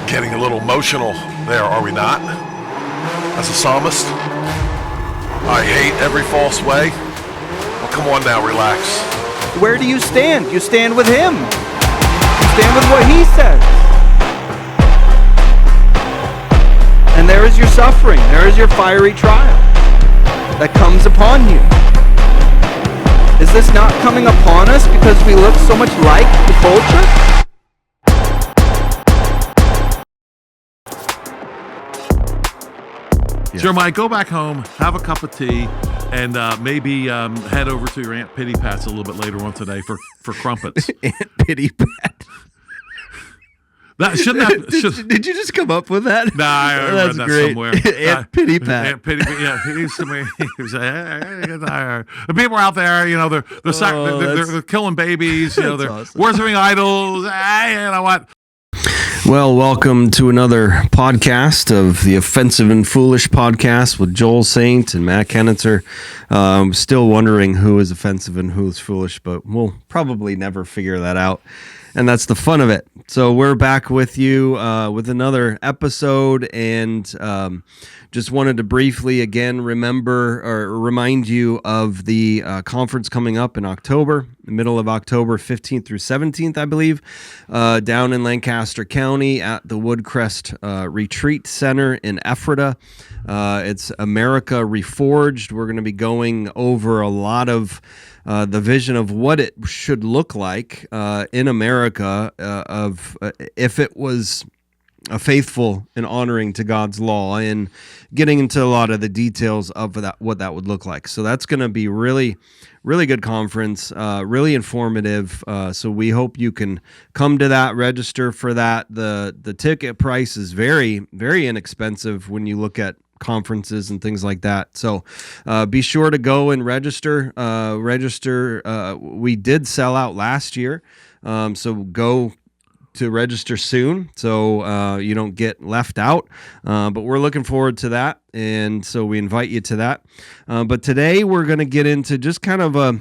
Getting a little emotional there, are we not? As a psalmist, I hate every false way. Well, come on now, relax. Where do you stand? You stand with him. You stand with what he says. And there is your suffering. There is your fiery trial that comes upon you. Is this not coming upon us because we look so much like the culture? Jeremiah, go back home, have a cup of tea, and maybe head over to your Aunt Pitty Pat's a little bit later on today for crumpets. Aunt Pitty Pat. Did you just come up with that? Nah, I read that great. somewhere. Aunt Pitty Pat. Aunt Pitty Pat. Yeah, he used to me. He was the people out there, they're killing babies. They're awesome. worshiping idols. You know what? Well, welcome to another podcast of the Offensive and Foolish podcast with Joel Saint and Matt Kennitzer. I'm still wondering who is offensive and who is foolish, but we'll probably never figure that out. And that's the fun of it. So we're back with you with another episode, and just wanted to briefly again remind you of the conference coming up in October, the middle of October, 15th through 17th, I believe, down in Lancaster County at the Woodcrest Retreat Center in Ephrata. It's America Reforged. We're going to be going over a lot of the vision of what it should look like in America if it was faithful and honoring to God's law, and getting into a lot of the details of that, what that would look like. So that's going to be really, really good conference, really informative. So we hope you can come to that, register for that. The ticket price is very, very inexpensive when you look at conferences and things like that. So be sure to go and register. We did sell out last year, so go to register soon so you don't get left out. But we're looking forward to that, and so we invite you to that. But today we're going to get into just kind of a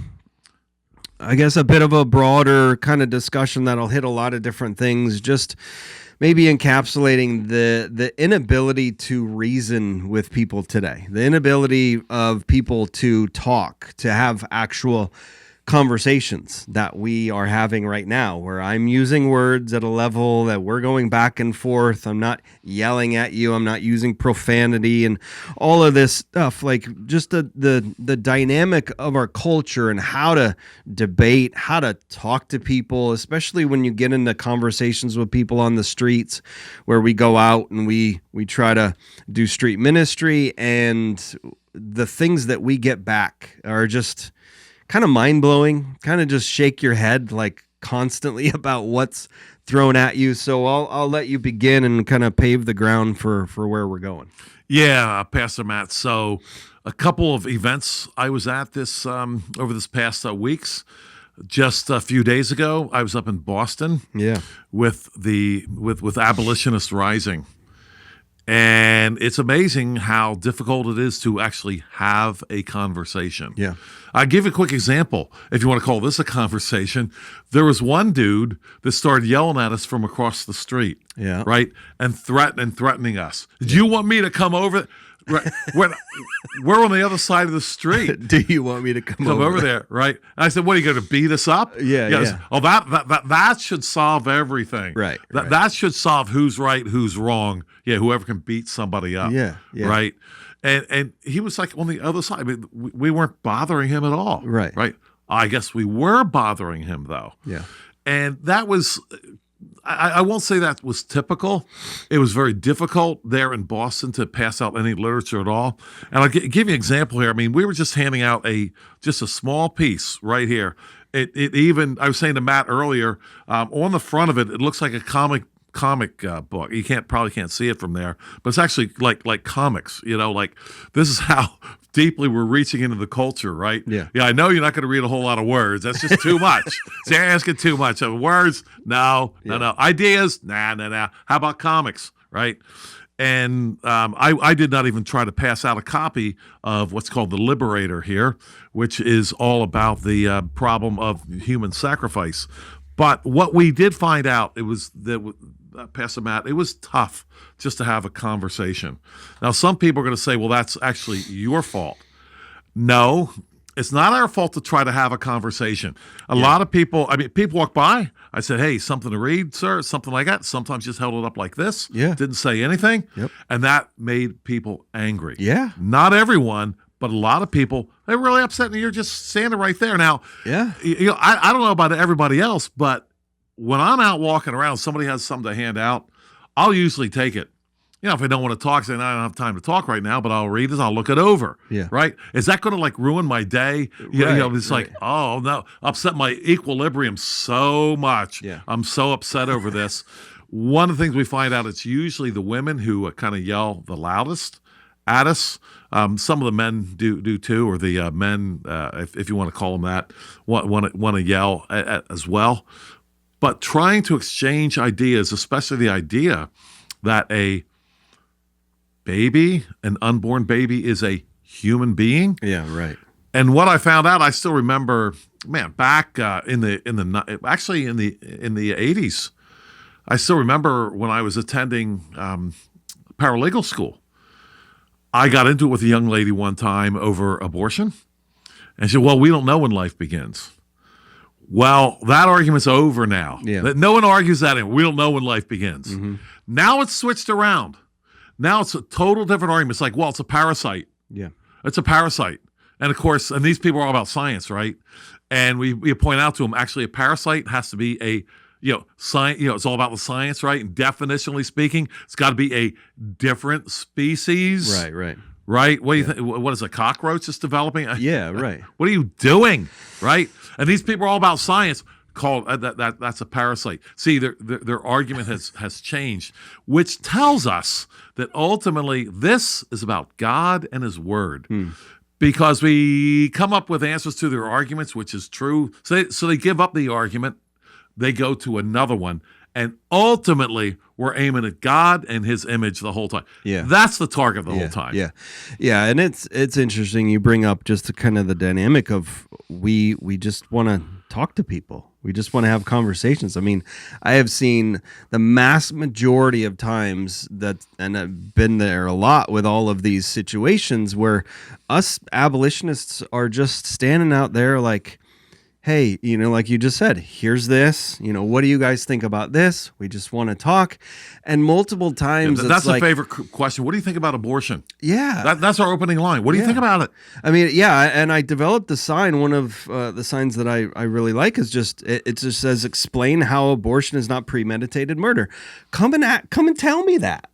bit of a broader kind of discussion that'll hit a lot of different things, just maybe encapsulating the inability to reason with people today, the inability of people to talk, to have actual conversations that we are having right now, where I'm using words at a level that we're going back and forth. I'm not yelling at you. I'm not using profanity and all of this stuff, like just the dynamic of our culture and how to debate, how to talk to people, especially when you get into conversations with people on the streets, where we go out and we try to do street ministry, and the things that we get back are just kind of mind-blowing, kind of just shake your head like constantly about what's thrown at you. So I'll let you begin and kind of pave the ground for where we're going. Yeah, Pastor Matt. So a couple of events I was at this over this past weeks. Just a few days ago, I was up in Boston with Abolitionist Rising. And it's amazing how difficult it is to actually have a conversation. Yeah. I'll give you a quick example, if you want to call this a conversation. There was one dude that started yelling at us from across the street, right, and threatening us. Do you want me to come over? Right, we're on the other side of the street. Do you want me to come over there? Right. And I said, "What, are you going to beat us up?" Yeah. Oh, that should solve everything. Right. That should solve who's right, who's wrong. Yeah, whoever can beat somebody up. Yeah. Right. And he was like on the other side. I mean, we weren't bothering him at all. Right. Right. I guess we were bothering him though. Yeah. And that was. I won't say that was typical. It was very difficult there in Boston to pass out any literature at all. And I'll give you an example here. I mean, we were just handing out just a small piece right here. It even, I was saying to Matt earlier, on the front of it, it looks like a comic book. You probably can't see it from there, but it's actually like comics. Like this is how deeply we're reaching into the culture, right? Yeah. I know you're not going to read a whole lot of words. That's just too much. So you're asking too much. Words? No. Ideas? Nah. How about comics, right? And I did not even try to pass out a copy of what's called The Liberator here, which is all about the problem of human sacrifice. But what we did find out, it was that, Pastor Matt, it was tough just to have a conversation. Now, some people are going to say, well, that's actually your fault. No, it's not our fault to try to have a conversation. A lot of people, people walk by. I said, hey, something to read, sir, something like that. Sometimes just held it up like this. Yeah. Didn't say anything. Yep. And that made people angry. Yeah. Not everyone, but a lot of people, they're really upset and you're just standing right there. Now, Yeah. I don't know about everybody else, but when I'm out walking around, somebody has something to hand out, I'll usually take it. If I don't want to talk, say, I don't have time to talk right now, but I'll read this, I'll look it over. Yeah. Right? Is that going to like ruin my day? It's like, oh no, upset my equilibrium so much. Yeah. I'm so upset over this. One of the things we find out, it's usually the women who kind of yell the loudest at us. Some of the men do too, or the men, if you want to call them that, want to yell as well. But trying to exchange ideas, especially the idea that an unborn baby is a human being. Yeah, right. And what I found out, I still remember, man, back in the 80s, I still remember when I was attending paralegal school. I got into it with a young lady one time over abortion. And she said, well, we don't know when life begins. Well, that argument's over now. Yeah. No one argues that anymore. We don't know when life begins. Mm-hmm. Now it's switched around. Now it's a total different argument. It's like, well, it's a parasite. Yeah. It's a parasite. And of course, and these people are all about science, right? And we point out to them, actually, a parasite has to be science, it's all about the science, right? And definitionally speaking, it's got to be a different species. Right. Right? What do you think? What is a cockroach that's developing? Yeah, right. What are you doing? Right? And these people are all about science. Called that's a parasite. See, their argument has changed, which tells us that ultimately this is about God and His Word, because we come up with answers to their arguments, which is true. So they give up the argument, they go to another one, and ultimately we're aiming at God and His image the whole time. Yeah, that's the target the whole time. Yeah, and it's interesting. You bring up just the kind of dynamic of we just want to talk to people. We just want to have conversations. I mean, I have seen the mass majority of times and I've been there a lot with all of these situations where us abolitionists are just standing out there like, hey, like you just said, here's this, what do you guys think about this? We just want to talk. And multiple times that's it's a favorite question. What do you think about abortion? Yeah. That's our opening line. What do you think about it? I mean, yeah, and I developed a sign. One of the signs that I really like is just, it just says, explain how abortion is not premeditated murder. Come and tell me that.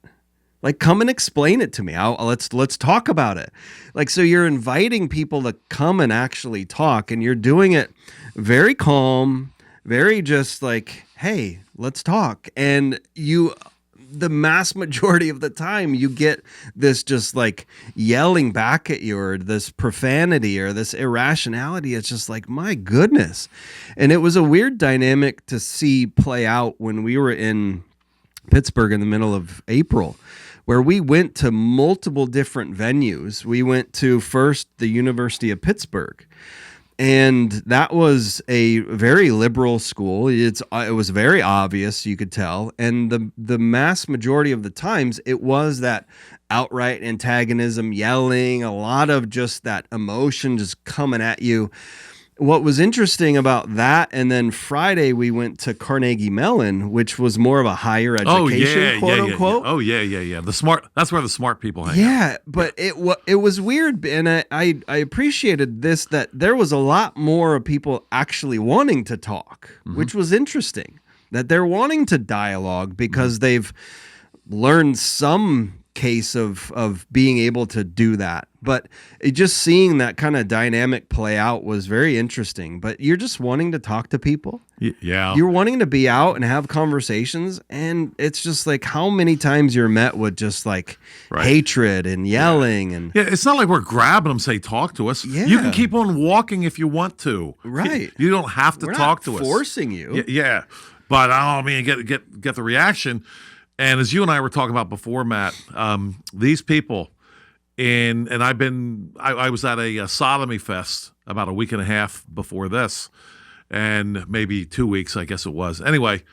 Like, come and explain it to me. Let's talk about it. Like, so you're inviting people to come and actually talk, and you're doing it very calm, very just like, hey, let's talk. And the mass majority of the time, you get this just like yelling back at you, or this profanity, or this irrationality. It's just like, my goodness. And it was a weird dynamic to see play out when we were in Pittsburgh in the middle of April, where we went to multiple different venues. We went to first the University of Pittsburgh, and that was a very liberal school. It was very obvious, you could tell, and the mass majority of the times it was that outright antagonism, yelling, a lot of just that emotion just coming at you. What was interesting about that, and then Friday we went to Carnegie Mellon, which was more of a higher education, quote unquote. Oh yeah. That's where the smart people hang out. Yeah, but it was weird, and I appreciated this, that there was a lot more of people actually wanting to talk, which was interesting. That they're wanting to dialogue because they've learned some case of being able to do that. But just seeing that kind of dynamic play out was very interesting. But you're just wanting to talk to people. Yeah. You're wanting to be out and have conversations. And it's just like how many times you're met with just like hatred and yelling. And it's not like we're grabbing them, say, talk to us. Yeah. You can keep on walking if you want to. Right. You don't have to talk to us. Forcing you. Yeah. But get the reaction. And as you and I were talking about before, Matt, these people, and I was at a sodomy fest about a week and a half before this, and maybe 2 weeks, I guess it was. Anyway,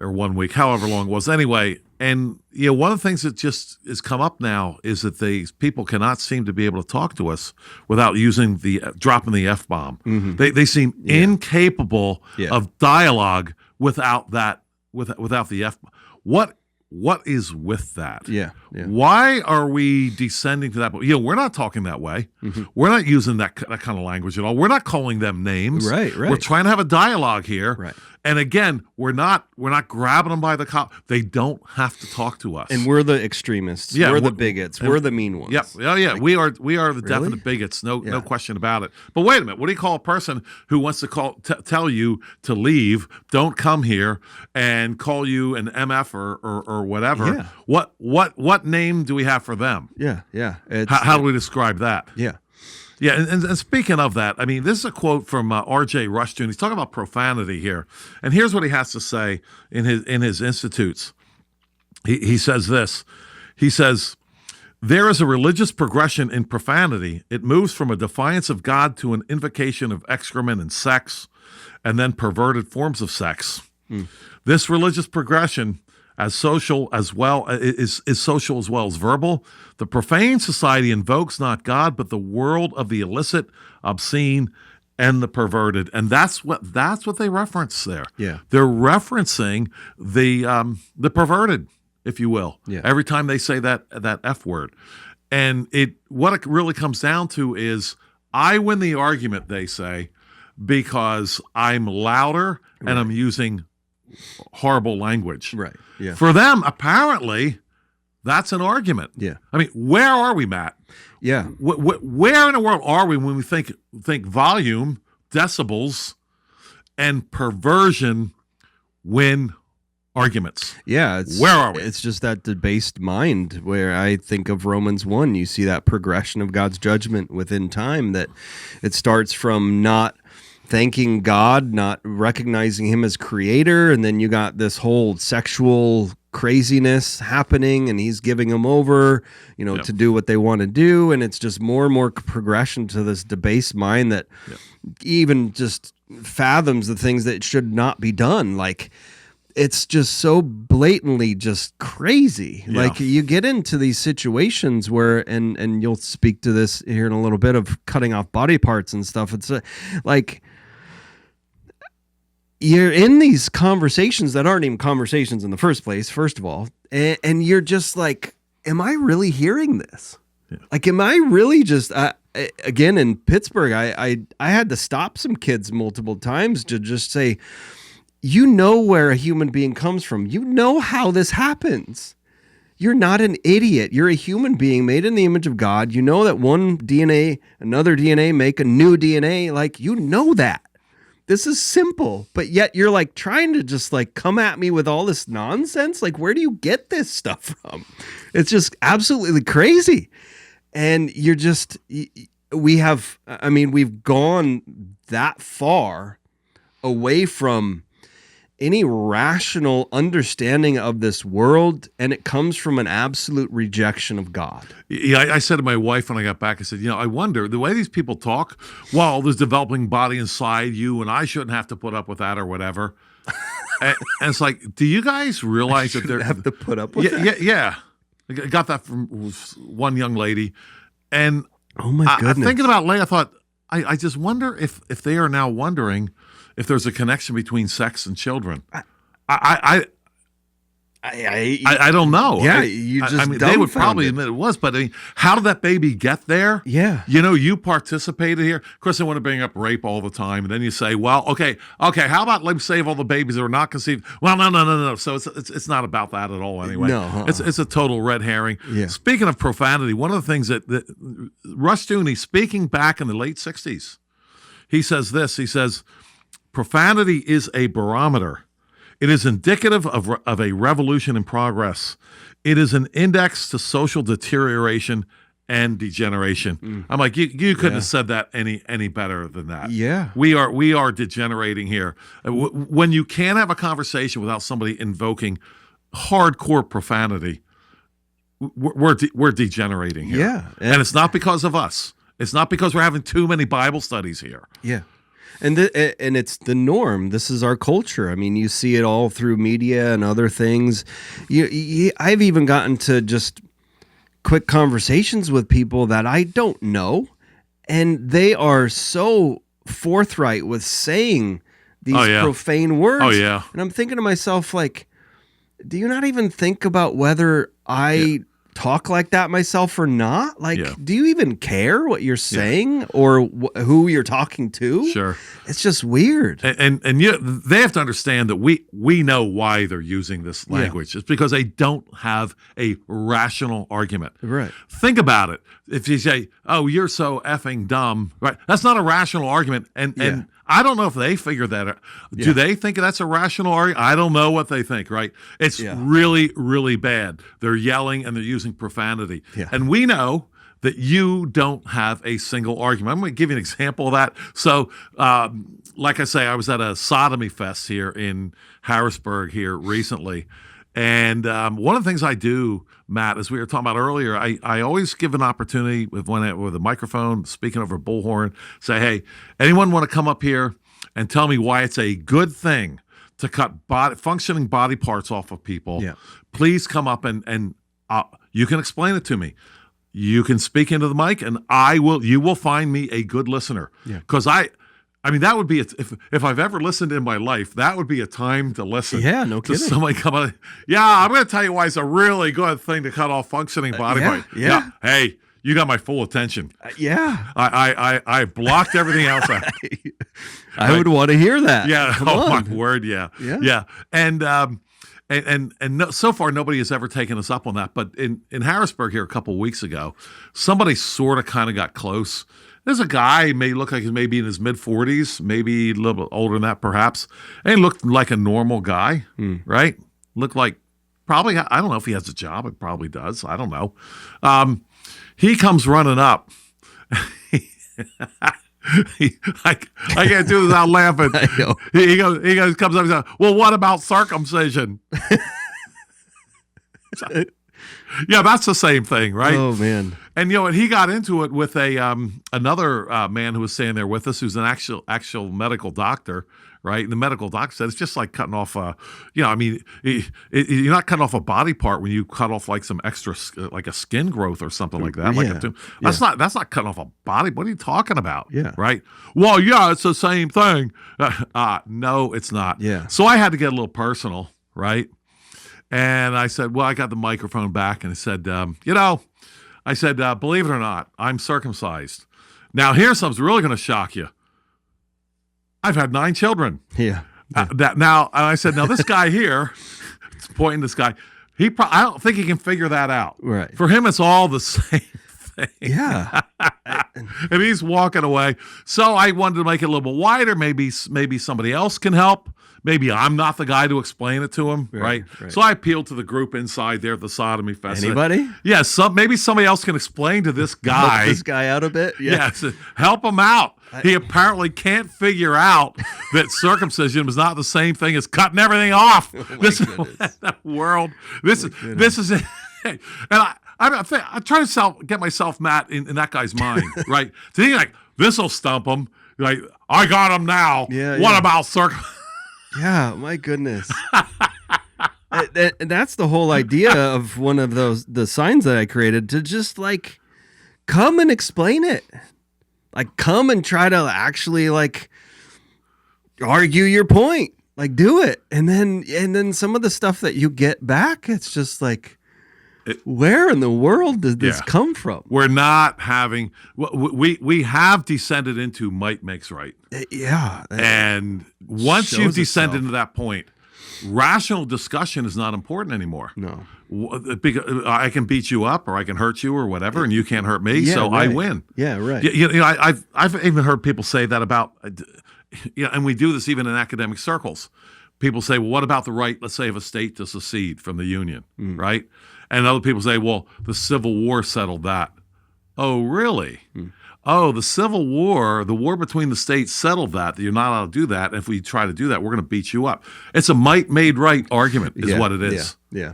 or 1 week, however long it was. Anyway, and one of the things that just has come up now is that these people cannot seem to be able to talk to us without using dropping the F-bomb. They seem incapable of dialogue without that, without the F-bomb. What is with that? Yeah. Why are we descending to that? We're not talking that way. We're not using that kind of language at all. We're not calling them names. Right. We're trying to have a dialogue here. Right. And again, we're not grabbing them by the collar. They don't have to talk to us. And we're the extremists. Yeah, we're the bigots. We're the mean ones. Yep. Yeah. Like, we are the definite bigots. No question about it. But wait a minute. What do you call a person who wants to tell you to leave? Don't come here, and call you an MF or whatever. Yeah. What name do we have for them? Yeah. How do we describe that? Yeah. Yeah, and speaking of that, I mean, this is a quote from R.J. Rushdoony. He's talking about profanity here, and here's what he has to say in his institutes. He says this. He says, "There is a religious progression in profanity. It moves from a defiance of God to an invocation of excrement and sex, and then perverted forms of sex. This religious progression, as social as well is social as well as verbal. The profane society invokes not God, but the world of the illicit, obscene, and the perverted." And that's what they reference there. Yeah. They're referencing the perverted, if you will. Yeah. Every time they say that F word. And what it really comes down to is, I win the argument, they say, because I'm louder and I'm using horrible language. Right. Yeah. For them, apparently, that's an argument. Yeah. I mean, where are we, Matt? Yeah. Where in the world are we when we think volume, decibels, and perversion win arguments? Yeah. Where are we? It's just that debased mind where I think of Romans 1. You see that progression of God's judgment within time, that it starts from not thanking God, not recognizing him as creator, and then you got this whole sexual craziness happening, and he's giving them over, to do what they want to do, and it's just more and more progression to this debased mind that even just fathoms the things that should not be done. Like, it's just so blatantly just crazy. Yeah. Like, you get into these situations where, and you'll speak to this here in a little bit, of cutting off body parts and stuff. It's like, you're in these conversations that aren't even conversations in the first place, first of all, and you're just like, am I really hearing this? Yeah. Like, am I really just, again, in Pittsburgh, I had to stop some kids multiple times to just say, where a human being comes from. You know how this happens. You're not an idiot. You're a human being made in the image of God. You know that one DNA, another DNA make a new DNA. Like, that. This is simple, but yet you're like trying to just like come at me with all this nonsense. Like, where do you get this stuff from? It's just absolutely crazy. And we've gone that far away from any rational understanding of this world, and it comes from an absolute rejection of God. Yeah, I said to my wife when I got back, I said, I wonder, the way these people talk, well, there's developing body inside you, and I shouldn't have to put up with that or whatever. and it's like, do you guys realize that they're have to put up with that? Yeah. I got that from one young lady, and oh my goodness, thinking about it later, I thought, I just wonder if they are now wondering if there's a connection between sex and children. I don't know. Yeah, they would probably admit it was, but how did that baby get there? Yeah. You participated here. Of course, they want to bring up rape all the time, and then you say, well, okay, how about let's save all the babies that are not conceived? Well, no. So it's not about that at all anyway. No. It's a total red herring. Yeah. Speaking of profanity, one of the things that Rushdoony, speaking back in the late 60s, he says this, he says, profanity is a barometer. It is indicative of a revolution in progress. It is an index to social deterioration and degeneration. I'm like, you couldn't have said that any better than that. Yeah. We are degenerating here. When you can't have a conversation without somebody invoking hardcore profanity, we're degenerating here. Yeah. And it's not because of us. It's not because we're having too many Bible studies here. Yeah. And it's the norm. This is our culture. I mean, you see it all through media and other things. I've even gotten to just quick conversations with people that I don't know, and they are so forthright with saying these profane words. Oh, yeah. And I'm thinking to myself, like, do you not even think about whether I talk like that myself or not? Like, do you even care what you're saying or who you're talking to? Sure. It's just weird. And they have to understand that we know why they're using this language. It's because they don't have a rational argument. Right. Think about it. If you say, "Oh, you're so effing dumb," right? That's not a rational argument. And I don't know if they figure that out. Do they think that's a rational argument? I don't know what they think, right? It's really, really bad. They're yelling and they're using profanity. Yeah. And we know that you don't have a single argument. I'm going to give you an example of that. So, like I say, I was at a sodomy fest here in Harrisburg here recently. And one of the things I do, Matt, as we were talking about earlier, I always give an opportunity with a microphone, speaking over a bullhorn, say, hey, anyone want to come up here and tell me why it's a good thing to cut functioning body parts off of people? Yeah. Please come up and you can explain it to me. You can speak into the mic, and you will find me a good listener. Because I mean, that would be if I've ever listened in my life, that would be a time to listen. Yeah, no kidding. To somebody come on. Yeah, I'm going to tell you why it's a really good thing to cut off functioning body part. Yeah. Hey, you got my full attention. I blocked everything else out. I would want to hear that. Yeah. Come oh on. my word. Yeah. And no, so far nobody has ever taken us up on that. But in Harrisburg here a couple of weeks ago, somebody sort of kind of got close. There's a guy, may look like he's maybe in his mid-40s, maybe a little bit older than that perhaps, and he looked like a normal guy, right? Looked like probably, I don't know if he has a job. It probably does. I don't know. He comes running up. I can't do this without laughing. He comes up and says, well, what about circumcision? Yeah, that's the same thing, right? Oh, man. And and he got into it with another man who was staying there with us, who's an actual medical doctor, right? And the medical doctor said it's just like cutting off you're not cutting off a body part when you cut off like some extra, like a skin growth or something like that. That's not cutting off a body. What are you talking about? Yeah. Right. Well, yeah, it's the same thing. No, it's not. Yeah. So I had to get a little personal, right? And I said, well, I got the microphone back and I said, believe it or not, I'm circumcised. Now, here's something's really going to shock you. I've had 9 children. Yeah. And I said, now this guy here, pointing this guy, I don't think he can figure that out. Right. For him, it's all the same thing. Yeah. And he's walking away. So I wanted to make it a little bit wider. Maybe somebody else can help. Maybe I'm not the guy to explain it to him, right? So I appealed to the group inside there at the Sodomy Fest. Anybody? Yeah, maybe somebody else can explain to this guy. Help this guy out a bit? Yeah. Yes, help him out. He apparently can't figure out that circumcision was not the same thing as cutting everything off. This is that world. This is it. And I try to get myself, Matt, in that guy's mind, right? To think like, this will stump him. Like, I got him now. Yeah, what about circumcision? Yeah, my goodness. And that's the whole idea of one of the signs that I created, to just like come and explain it. Like come and try to actually like argue your point. Like do it. And then some of the stuff that you get back, it's just like, where in the world did this come from? We're not having we have descended into might makes right. Yeah. And once you've descended into that point, rational discussion is not important anymore. No. Because I can beat you up or I can hurt you or whatever, and you can't hurt me, so right. I win. Yeah, right. I've even heard people say that about, and we do this even in academic circles. People say, well, what about the right, let's say, of a state to secede from the Union, right? And other people say, well, the Civil War settled that. Oh, really? Oh, the Civil War, the war between the states settled that you're not allowed to do that. And if we try to do that, we're going to beat you up. It's a might made right argument is what it is. Yeah.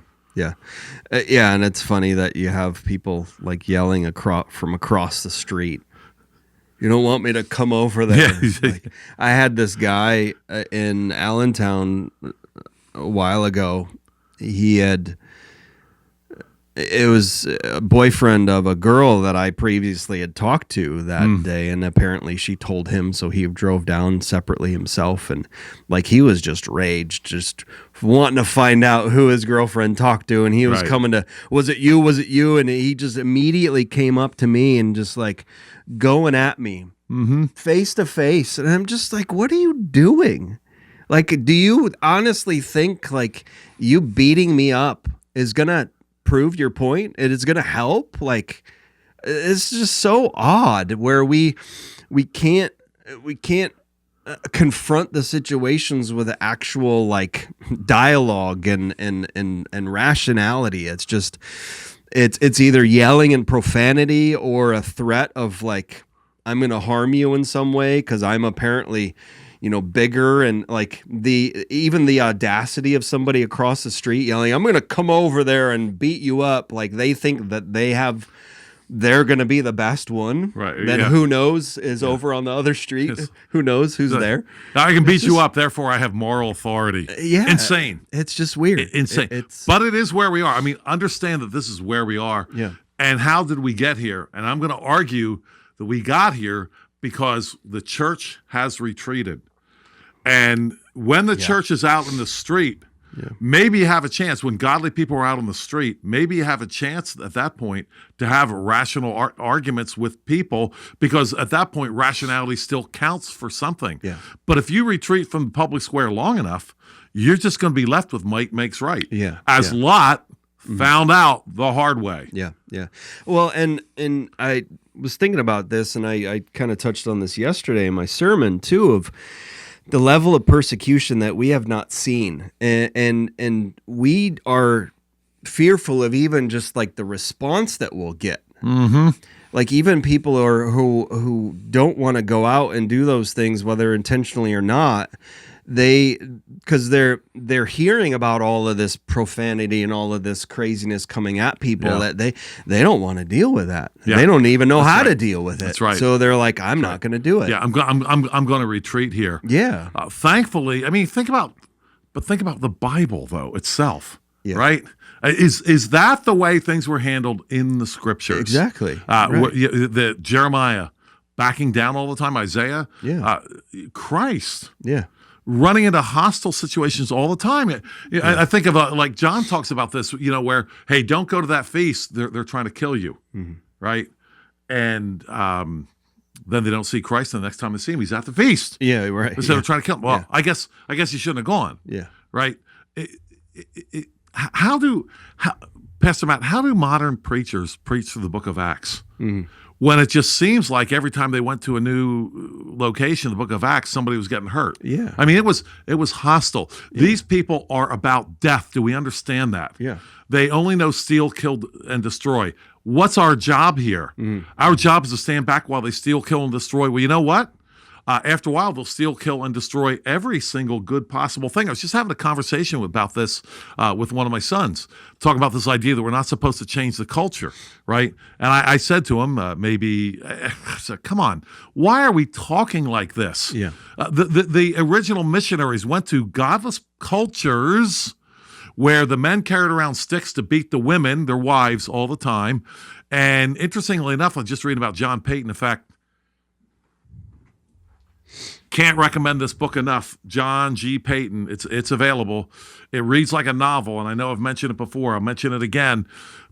And it's funny that you have people like yelling from across the street. You don't want me to come over there. Yeah. Like, I had this guy in Allentown a while ago. It was a boyfriend of a girl that I previously had talked to that day, and apparently she told him, so he drove down separately himself, and like he was just raged, just wanting to find out who his girlfriend talked to, and he was Right. coming to, was it you, and he just immediately came up to me and just like going at me face to face, and I'm just like, what are you doing? Like, do you honestly think like you beating me up is gonna prove your point? It is going to help? Like, it's just so odd where we can't confront the situations with actual like dialogue and rationality. It's just it's either yelling and profanity or a threat of like, I'm going to harm you in some way because I'm apparently, you know, bigger, and like even the audacity of somebody across the street yelling, I'm going to come over there and beat you up. Like they think that they're going to be the best one. Right, Then yeah. who knows is over on the other street. Yes. Who knows who's there? I can beat you up, therefore I have moral authority. Yeah. Insane. It's just weird. Insane. It's But it is where we are. I mean, understand that this is where we are. Yeah. And how did we get here? And I'm going to argue that we got here because the church has retreated. And when the church is out in the street, maybe you have a chance. When godly people are out on the street, maybe you have a chance at that point to have rational arguments with people, because at that point, rationality still counts for something. Yeah. But if you retreat from the public square long enough, you're just going to be left with might makes right. Yeah. As Yeah. Lot found out the hard way. Yeah, yeah. Well, and I was thinking about this, and I kind of touched on this yesterday in my sermon too, of the level of persecution that we have not seen, and we are fearful of even just like the response that we'll get. Mm-hmm. Like even people who don't want to go out and do those things, whether intentionally or not, because they're hearing about all of this profanity and all of this craziness coming at people, that they don't want to deal with that. Yeah. They don't even know That's how right. to deal with it. That's right. So they're like, I'm not going to do it. Yeah, I'm going to retreat here. Yeah. Thankfully, I mean, think about the Bible though itself, Yeah. right? Is that the way things were handled in the scriptures? Exactly. Right. Right. The Jeremiah backing down all the time, Isaiah, Christ. Yeah. Running into hostile situations all the time. I think of like John talks about this, you know, where, hey, don't go to that feast. They're trying to kill you, right? And then they don't see Christ, and the next time they see him, he's at the feast. Yeah. Right. Instead of trying to kill him. Well, Yeah. I guess you shouldn't have gone. Yeah. Right? Pastor Matt, how do modern preachers preach through the book of Acts? When it just seems like every time they went to a new location, the book of Acts, somebody was getting hurt. Yeah. I mean, it was hostile. These people are about death. Do we understand that? Yeah. They only know steal, kill, and destroy. What's our job here? Our job is to stand back while they steal, kill, and destroy. Well, you know what? After a while, they'll steal, kill, and destroy every single good possible thing. I was just having a conversation about this with one of my sons, talking about this idea that we're not supposed to change the culture, right? And I said to him, I said, come on, why are we talking like this? Yeah. The original missionaries went to godless cultures where the men carried around sticks to beat the women, their wives, all the time. And interestingly enough, I'm just reading about John Payton. In fact, can't recommend this book enough. John G. Payton. It's available. It reads like a novel, and I know I've mentioned it before. I'll mention it again.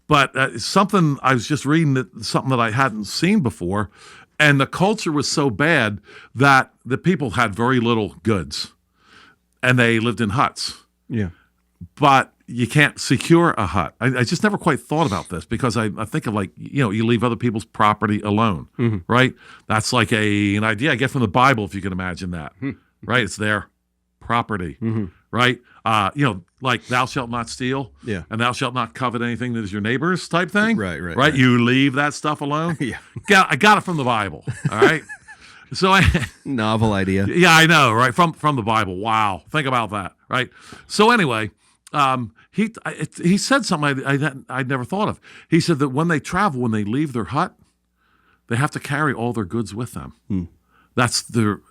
But something I was just reading, something that I hadn't seen before, and the culture was so bad that the people had very little goods, and they lived in huts. Yeah. But you can't secure a hut. I just never quite thought about this, because I think of, like, you know, you leave other people's property alone, right? That's like an idea I get from the Bible, if you can imagine that, right? It's their property, right? You know, like thou shalt not steal, and thou shalt not covet anything that is your neighbor's type thing, right? You leave that stuff alone. Yeah. I got it from the Bible, all right? So Novel idea. yeah, I know, right? From the Bible. Wow, think about that, right? So anyway, he said something I'd never thought of. He said that when they travel, when they leave their hut, they have to carry all their goods with them. And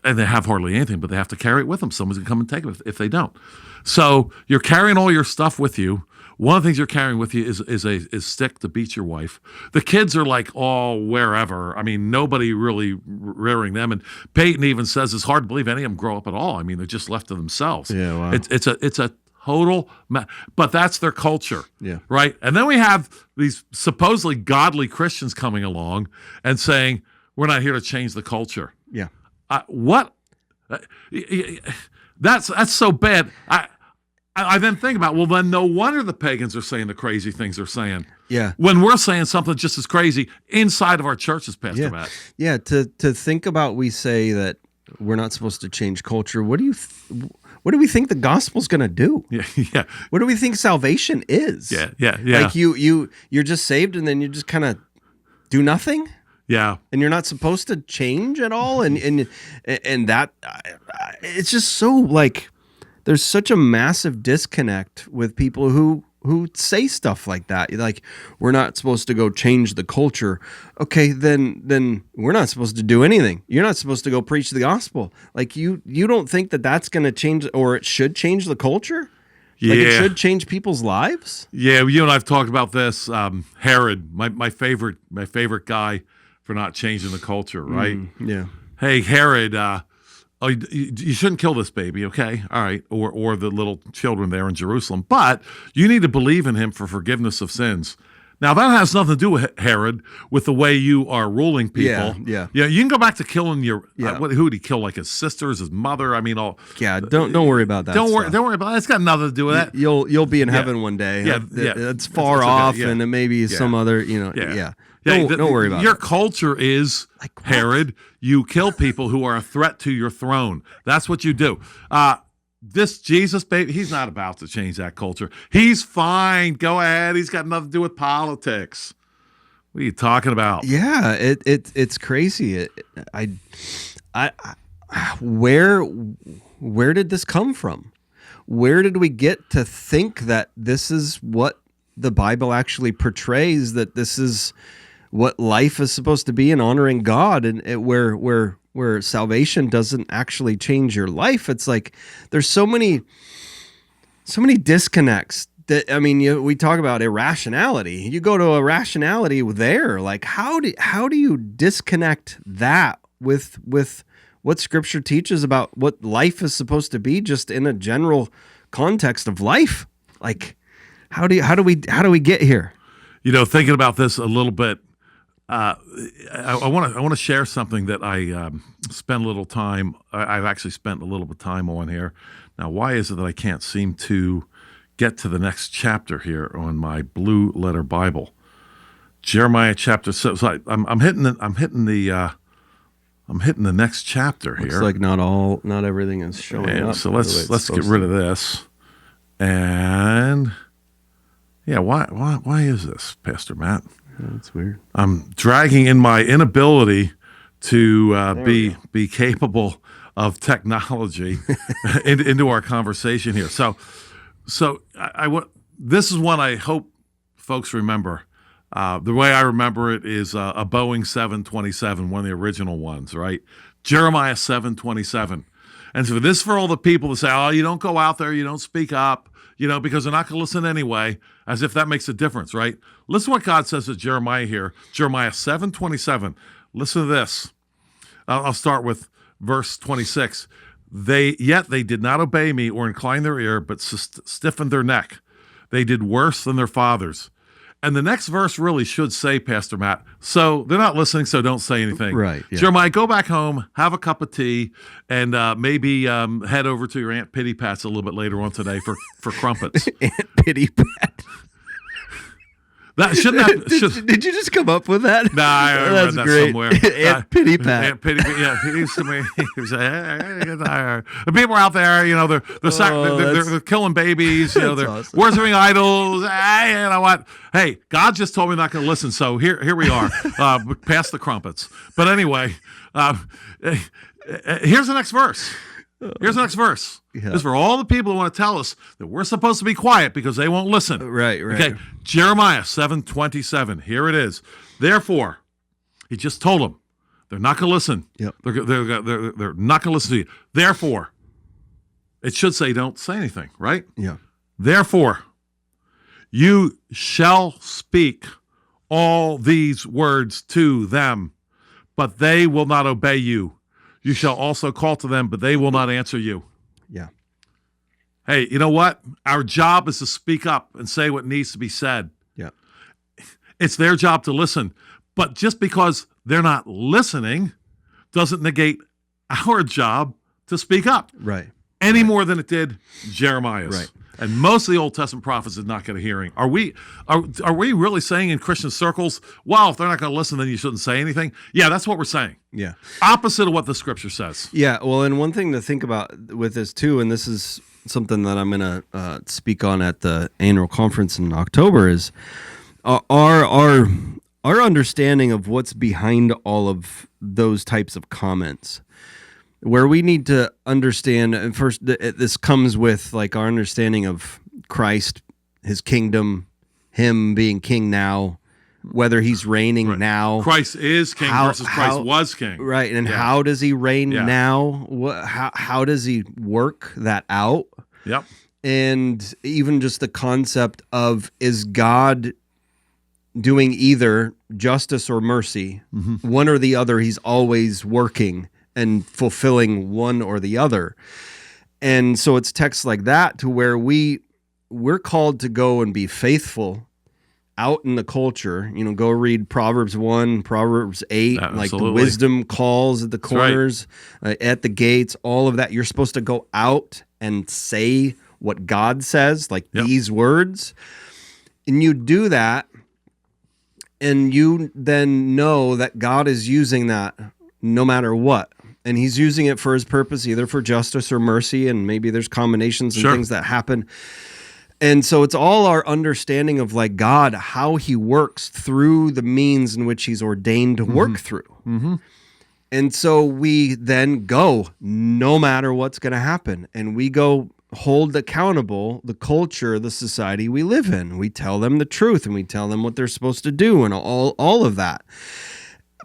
they have hardly anything, but they have to carry it with them. Someone's going to come and take it if they don't. So you're carrying all your stuff with you. One of the things you're carrying with you is a stick to beat your wife. The kids are like all wherever. I mean, nobody really rearing them. And Peyton even says it's hard to believe any of them grow up at all. I mean, they're just left to themselves. Yeah, wow. It's a total, but that's their culture. Yeah. Right. And then we have these supposedly godly Christians coming along and saying, we're not here to change the culture. Yeah. What? That's so bad. I then think about, well, then no wonder the pagans are saying the crazy things they're saying. Yeah. When we're saying something just as crazy inside of our churches, Pastor Matt. Yeah. To think about, we say that we're not supposed to change culture. What do we think the gospel's going to do? Yeah. Yeah. What do we think salvation is? Yeah. Yeah. Yeah. Like you're just saved and then you just kind of do nothing. Yeah. And you're not supposed to change at all. And that it's just so like, there's such a massive disconnect with people who say stuff like that. Like, we're not supposed to go change the culture. Okay, then we're not supposed to do anything. You're not supposed to go preach the gospel. Like, you don't think that that's going to change, or it should change the culture? Yeah. Like, it should change people's lives? Yeah, you and I've talked about this. Herod, my favorite guy for not changing the culture, right? Yeah. Hey, Herod, you shouldn't kill this baby, okay? All right, or the little children there in Jerusalem, but you need to believe in him for forgiveness of sins. Now, that has nothing to do with Herod, with the way you are ruling people. Yeah. Yeah, you can go back to killing your, Yeah. who did he kill, like his sisters, his mother? I mean, all. Yeah, don't worry about that. Don't worry about that. It's got nothing to do with that. You'll be in heaven one day. Yeah, It's far It's okay, off, yeah. and it may be some other, Yeah. Yeah. Yeah, Don't worry about your it. culture is, Like what? Herod, you kill people who are a threat to your throne. That's what you do. This Jesus baby, he's not about to change that culture. He's fine. Go ahead. He's got nothing to do with politics. What are you talking about? Yeah, it's crazy. Where did this come from? Where did we get to think that this is what the Bible actually portrays, that this is what life is supposed to be, and honoring God, and where salvation doesn't actually change your life? It's like there's so many disconnects. That, I mean, we talk about irrationality. You go to irrationality there. Like, how do you disconnect that with what Scripture teaches about what life is supposed to be, just in a general context of life? Like, how do we get here? Thinking about this a little bit, I want to share something that I spent a little time. I've actually spent a little bit of time on here. Now, why is it that I can't seem to get to the next chapter here on my blue letter Bible? Jeremiah chapter 6. So I'm hitting the next chapter here. Looks like not everything is showing up. So let's get rid of this. And yeah, why is this, Pastor Matt? That's weird. I'm dragging in my inability to be capable of technology into our conversation here. So this is one I hope folks remember. The way I remember it is a Boeing 727, one of the original ones, right? Jeremiah 7:27. And so this is for all the people that say, oh, you don't go out there, you don't speak up, because they're not going to listen anyway, as if that makes a difference, right? Listen to what God says to Jeremiah here. Jeremiah 7:27. Listen to this. I'll start with verse 26. Yet they did not obey me or incline their ear, but stiffened their neck. They did worse than their fathers. And the next verse really should say, Pastor Matt, so they're not listening, so don't say anything. Right. Yeah. Jeremiah, go back home, have a cup of tea, and maybe head over to your Aunt Pity Pat's a little bit later on today for crumpets. Aunt Pity Pat. That shouldn't have. Did you just come up with that? Nah, I read that great. somewhere. Aunt Pity Pat. Aunt Pity, yeah. He used to me. He was the people out there, they're killing babies. They're awesome. worshiping idols. Hey, you know what? Hey, God just told me not going to listen, so here we are. Past the crumpets. But anyway, here's the next verse. Here's the next verse. Yeah. This is for all the people who want to tell us that we're supposed to be quiet because they won't listen. Right. Okay, Jeremiah 7:27. Here it is. Therefore, He just told them they're not going to listen. Yep. They're not going to listen to you. Therefore, it should say don't say anything, right? Yeah. Therefore, you shall speak all these words to them, but they will not obey you. You shall also call to them, but they will not answer you. Yeah. Hey, you know what? Our job is to speak up and say what needs to be said. Yeah. It's their job to listen. But just because they're not listening doesn't negate our job to speak up Right. any more than it did Jeremiah's. Right. And most of the Old Testament prophets did not get a hearing. Are we really saying in Christian circles, well, if they're not going to listen, then you shouldn't say anything? Yeah, that's what we're saying. Yeah. Opposite of what the scripture says. Yeah. Well, and one thing to think about with this too, and this is something that I'm going to speak on at the annual conference in October, is our understanding of what's behind all of those types of comments. Where we need to understand, and first, this comes with like our understanding of Christ, his kingdom, him being king now, whether he's reigning now. Christ is king versus Christ was king. Right, and Yeah. how does he reign Yeah. now? How does he work that out? Yep. And even just the concept of, is God doing either justice or mercy? One or the other, he's always working and fulfilling one or the other. And so it's texts like that to where we're called to go and be faithful out in the culture. You know, go read Proverbs 1, Proverbs 8, like the Absolutely. wisdom calls at the right. corners, at the gates, all of that. You're supposed to go out and say what God says, like Yep. these words. And you do that, and you then know that God is using that no matter what. And he's using it for his purpose, either for justice or mercy, and maybe there's combinations and Sure. things that happen. And so it's all our understanding of like God, how he works through the means in which he's ordained to work through. Mm-hmm. And so we then go no matter what's going to happen. And we go hold accountable the culture, the society we live in. We tell them the truth and we tell them what they're supposed to do and all of that.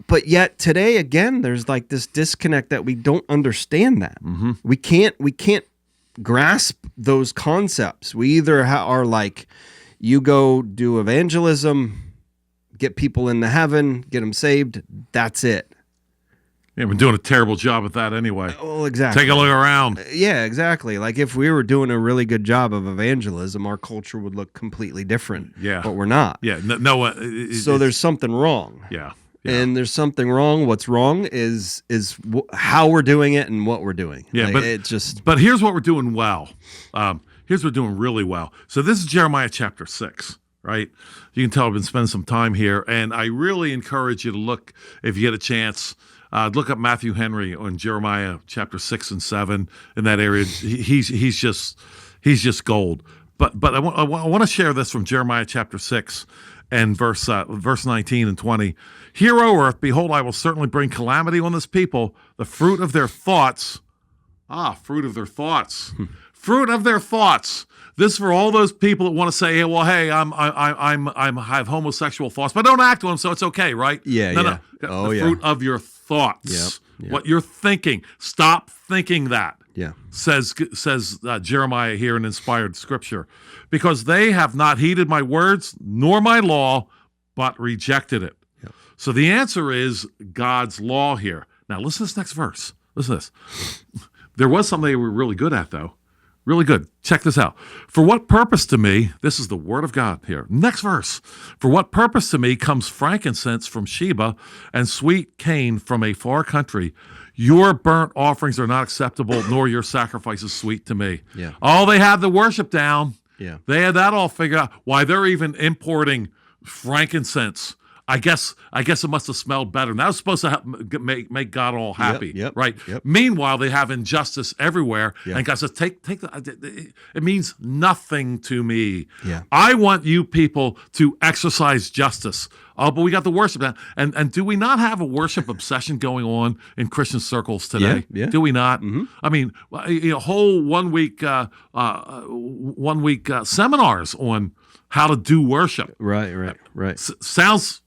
But yet today, again, there's like this disconnect that we don't understand that. Mm-hmm. We can't grasp those concepts. We either are like, you go do evangelism, get people into heaven, get them saved. That's it. Yeah, we're doing a terrible job at that anyway. Well, exactly. Take a look around. Yeah, exactly. Like if we were doing a really good job of evangelism, our culture would look completely different. Yeah. But we're not. Yeah, So there's something wrong. yeah. And there's something wrong. What's wrong is how we're doing it and what we're doing. Yeah, Like, but it just But here's what we're doing well. Here's what we're doing really well. So this is Jeremiah chapter 6, right? You can tell I've been spending some time here, and I really encourage you to look, if you get a chance, look up Matthew Henry on Jeremiah chapter 6 and 7 in that area. He's just gold. But I want to share this from Jeremiah chapter 6 and verse 19 and 20. Hear, O earth, behold, I will certainly bring calamity on this people, the fruit of their thoughts. Fruit of their thoughts. Fruit of their thoughts. This for all those people that want to say, hey, I have homosexual thoughts, but don't act on them, so it's okay, right? Yeah, no, yeah. No. Oh, the yeah. fruit of your thoughts. Yep. What you're thinking. Stop thinking that. yeah. Says Jeremiah here in inspired scripture, because they have not heeded my words nor my law, but rejected it. Yep. So the answer is God's law here. Now listen to this next verse. Listen to this. There was something they were really good at, though. Really good. Check this out. For what purpose to me, this is the word of God here. Next verse. For what purpose to me comes frankincense from Sheba and sweet cane from a far country? Your burnt offerings are not acceptable, nor your sacrifices sweet to me. Yeah. Oh, they had the worship down. Yeah. They had that all figured out. Why they're even importing frankincense. I guess it must have smelled better. And that was supposed to make God all happy, Yep, right? yep. Meanwhile, they have injustice everywhere, Yeah. and God says, "Take the. It means nothing to me. Yeah. I want you people to exercise justice." Oh, but we got the worship down, and do we not have a worship obsession going on in Christian circles today? Yeah, yeah. Do we not? Mm-hmm. I mean, whole 1 week seminars on how to do worship. Right. Sounds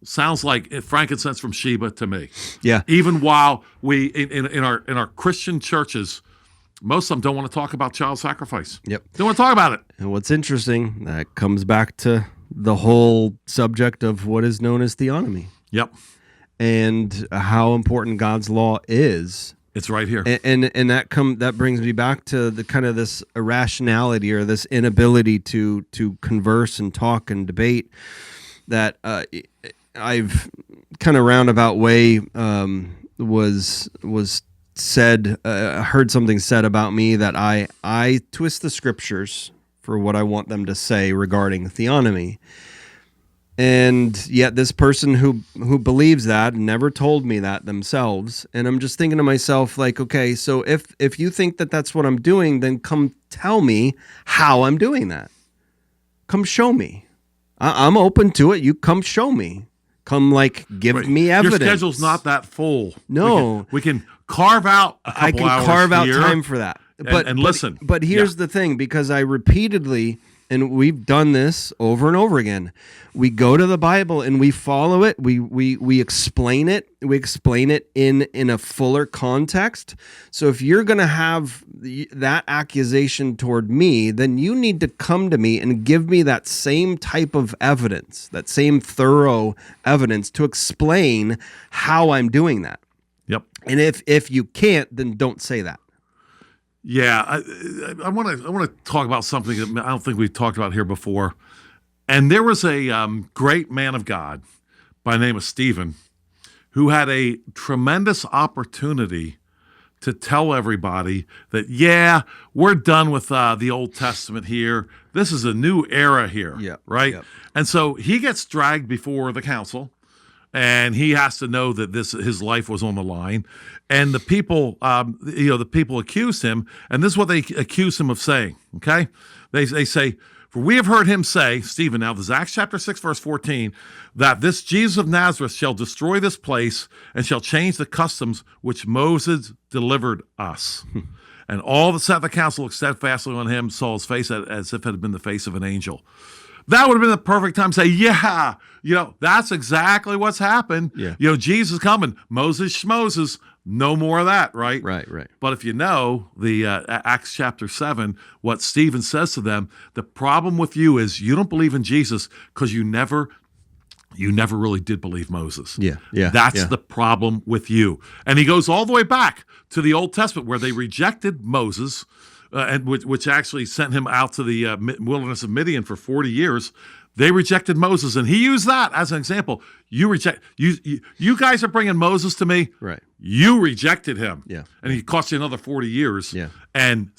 sounds like frankincense from Sheba to me. Yeah. Even while we in our Christian churches, most of them don't want to talk about child sacrifice. Yep. Don't want to talk about it. And what's interesting, that comes back to the whole subject of what is known as theonomy Yep. and how important God's law is. It's right here. And that brings me back to the kind of this irrationality or this inability to converse and talk and debate that I've kind of roundabout way was said. Heard something said about me that I twist the scriptures for what I want them to say regarding theonomy. And yet this person who believes that never told me that themselves. And I'm just thinking to myself, like, okay, so if you think that that's what I'm doing, then come tell me how I'm doing that. Come show me. I'm open to it. You come show me. Come, like, give me evidence. Your schedule's not that full. No. We can carve out a couple I can hours carve out here time for that. But listen. But here's the thing, because I repeatedly, and we've done this over and over again, we go to the Bible and we follow it. We explain it. We explain it in a fuller context. So if you're going to have that accusation toward me, then you need to come to me and give me that same type of evidence, that same thorough evidence to explain how I'm doing that. Yep. And if you can't, then don't say that. Yeah, I want to talk about something that I don't think we've talked about here before. And there was a great man of God by the name of Stephen who had a tremendous opportunity to tell everybody that, yeah, we're done with the Old Testament here. This is a new era here, right? Yep. And so he gets dragged before the council, and he has to know that his life was on the line. And the people, the people accused him, and this is what they accused him of saying, okay? They say, for we have heard him say, Stephen, now this is Acts chapter 6, verse 14, that this Jesus of Nazareth shall destroy this place and shall change the customs which Moses delivered us. And all that sat at the council looked steadfastly on him, saw his face as if it had been the face of an angel. That would have been the perfect time to say, yeah, that's exactly what's happened. Yeah. Jesus is coming. Moses schmoses. No more of that, right? Right. But if you know the Acts chapter 7, what Stephen says to them, the problem with you is you don't believe in Jesus because you never really did believe Moses. Yeah. That's the problem with you. And he goes all the way back to the Old Testament where they rejected Moses, and which actually sent him out to the wilderness of Midian for 40 years. They rejected Moses, and he used that as an example. You guys are bringing Moses to me. Right. You rejected him. Yeah. And he cost you another 40 years. Yeah. And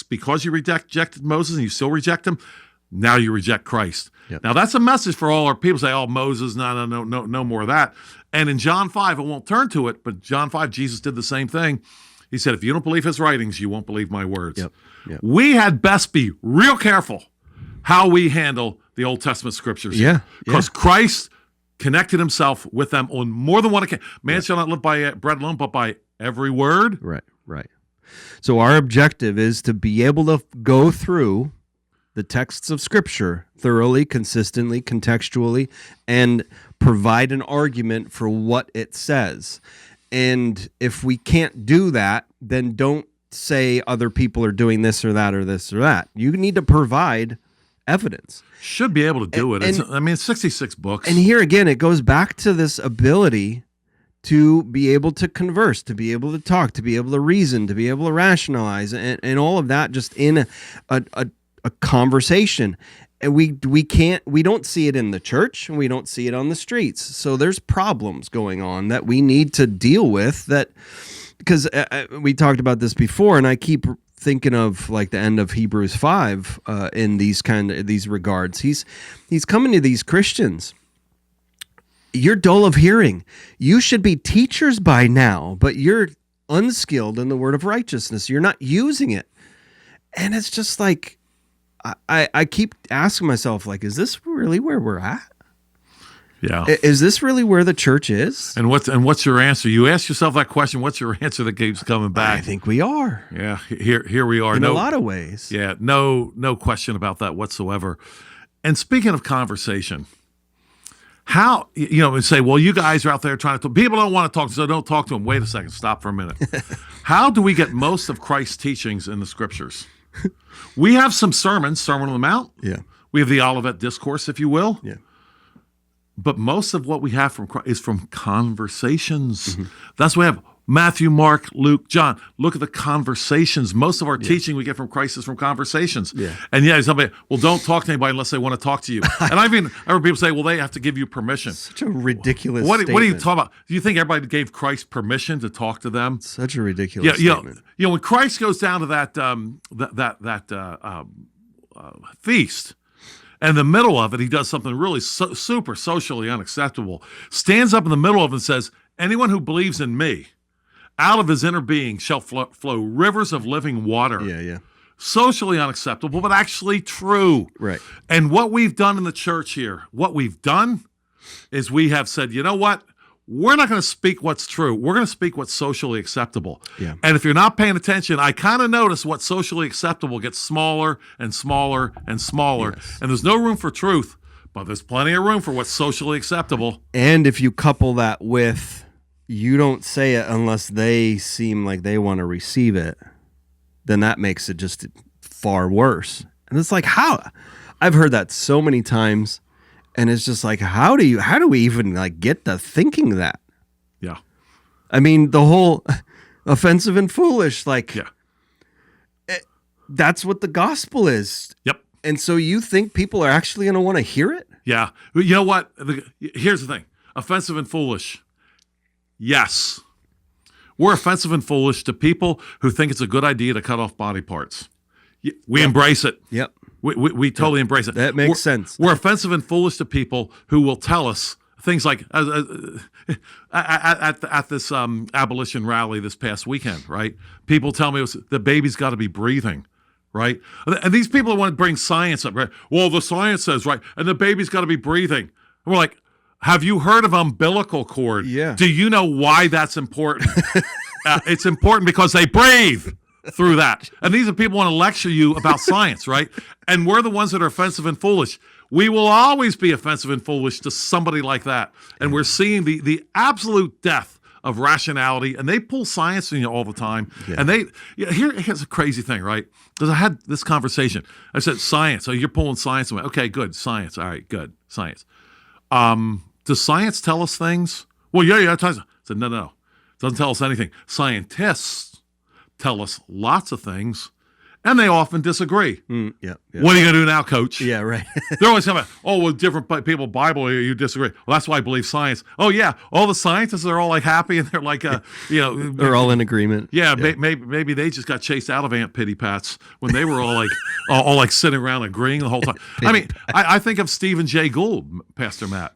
because you rejected Moses and you still reject him, now you reject Christ. Yep. Now that's a message for all our people. Say, oh, Moses, no more of that. And in John 5, I won't turn to it, but John 5, Jesus did the same thing. He said, if you don't believe his writings, you won't believe my words. Yep. We had best be real careful how we handle the Old Testament scriptures. Yeah. Because Christ connected himself with them on more than one occasion. Man shall not live by bread alone, but by every word. Right. So our objective is to be able to go through the texts of Scripture thoroughly, consistently, contextually, and provide an argument for what it says. And if we can't do that, then don't say other people are doing this or that or this or that. You need to provide evidence. Should be able to do it. It's 66 books. And here again, it goes back to this ability to be able to converse, to be able to talk, to be able to reason, to be able to rationalize, and all of that just in a conversation. And we don't see it in the church, and we don't see it on the streets. So there's problems going on that we need to deal with, that because we talked about this before, and I keep thinking of like the end of Hebrews 5 in these regards. He's coming to these Christians. You're dull of hearing. You should be teachers by now, but you're unskilled in the word of righteousness. You're not using it. And it's just like, I keep asking myself, like, is this really where we're at? Yeah. Is this really where the church is? And what's your answer? You ask yourself that question. What's your answer that keeps coming back? I think we are. Yeah. Here we are. In a lot of ways. Yeah. No question about that whatsoever. And speaking of conversation, How, and say, well, you guys are out there trying to talk. People don't want to talk, so don't talk to them. Wait a second. Stop for a minute. How do we get most of Christ's teachings in the scriptures? We have some sermons, Sermon on the Mount. Yeah. We have the Olivet Discourse, if you will. Yeah. But most of what we have from Christ is from conversations. That's what we have. Matthew, Mark, Luke, John. Look at the conversations. Most of our teaching we get from Christ is from conversations. Yeah. And somebody, well, don't talk to anybody unless they want to talk to you. And I heard people say, well, they have to give you permission. Such a ridiculous What are you statement. talking about? Do you think everybody gave Christ permission to talk to them? Such a ridiculous Yeah, statement. when Christ goes down to that feast, and in the middle of it, he does something really super socially unacceptable. Stands up in the middle of it and says, anyone who believes in me, out of his inner being shall flow rivers of living water. Yeah. Socially unacceptable, but actually true. Right. And what we've done in the church here, is we have said, you know what? We're not going to speak what's true. We're going to speak what's socially acceptable. Yeah. And if you're not paying attention, I kind of notice what socially acceptable gets smaller and smaller and smaller. Yes. And there's no room for truth, but there's plenty of room for what's socially acceptable. And if you couple that with you don't say it unless they seem like they want to receive it, then that makes it just far worse. And it's like, how? I've heard that so many times, and it's just like, how do we even like get to thinking that? Yeah. I mean, the whole offensive and foolish, like, Yeah. that's what the gospel is. Yep. And so you think people are actually going to want to hear it? Yeah. You know what? Here's the thing. Offensive and foolish. Yes. We're offensive and foolish to people who think it's a good idea to cut off body parts. We embrace it. Yep. We totally embrace it. That makes sense. We're offensive and foolish to people who will tell us things like at this abolition rally this past weekend, right? People tell me the baby's got to be breathing, right? And these people want to bring science up, right? Well, the science says, right, and the baby's got to be breathing. And we're like, have you heard of umbilical cord? Yeah. Do you know why that's important? It's important because they breathe through that. And these are people who want to lecture you about science, right? And we're the ones that are offensive and foolish. We will always be offensive and foolish to somebody like that. And we're seeing the absolute death of rationality, and they pull science in you all the time. Yeah. And here's a crazy thing, right? Because I had this conversation. I said, science. So you're pulling science away. Okay, good. Science. All right, good. Science. Does science tell us things? Well, yeah. I said, no. It doesn't tell us anything. Scientists tell us lots of things, and they often disagree. Yeah. What are you going to do now, coach? Yeah, right. They're always coming, with different people, Bible, you disagree. Well, that's why I believe science. Oh, yeah. All the scientists are all like happy, and they're like, They're all in agreement. yeah, maybe they just got chased out of Aunt Pity Pat's when they were all like, all like sitting around agreeing the whole time. I mean, I think of Stephen Jay Gould, Pastor Matt,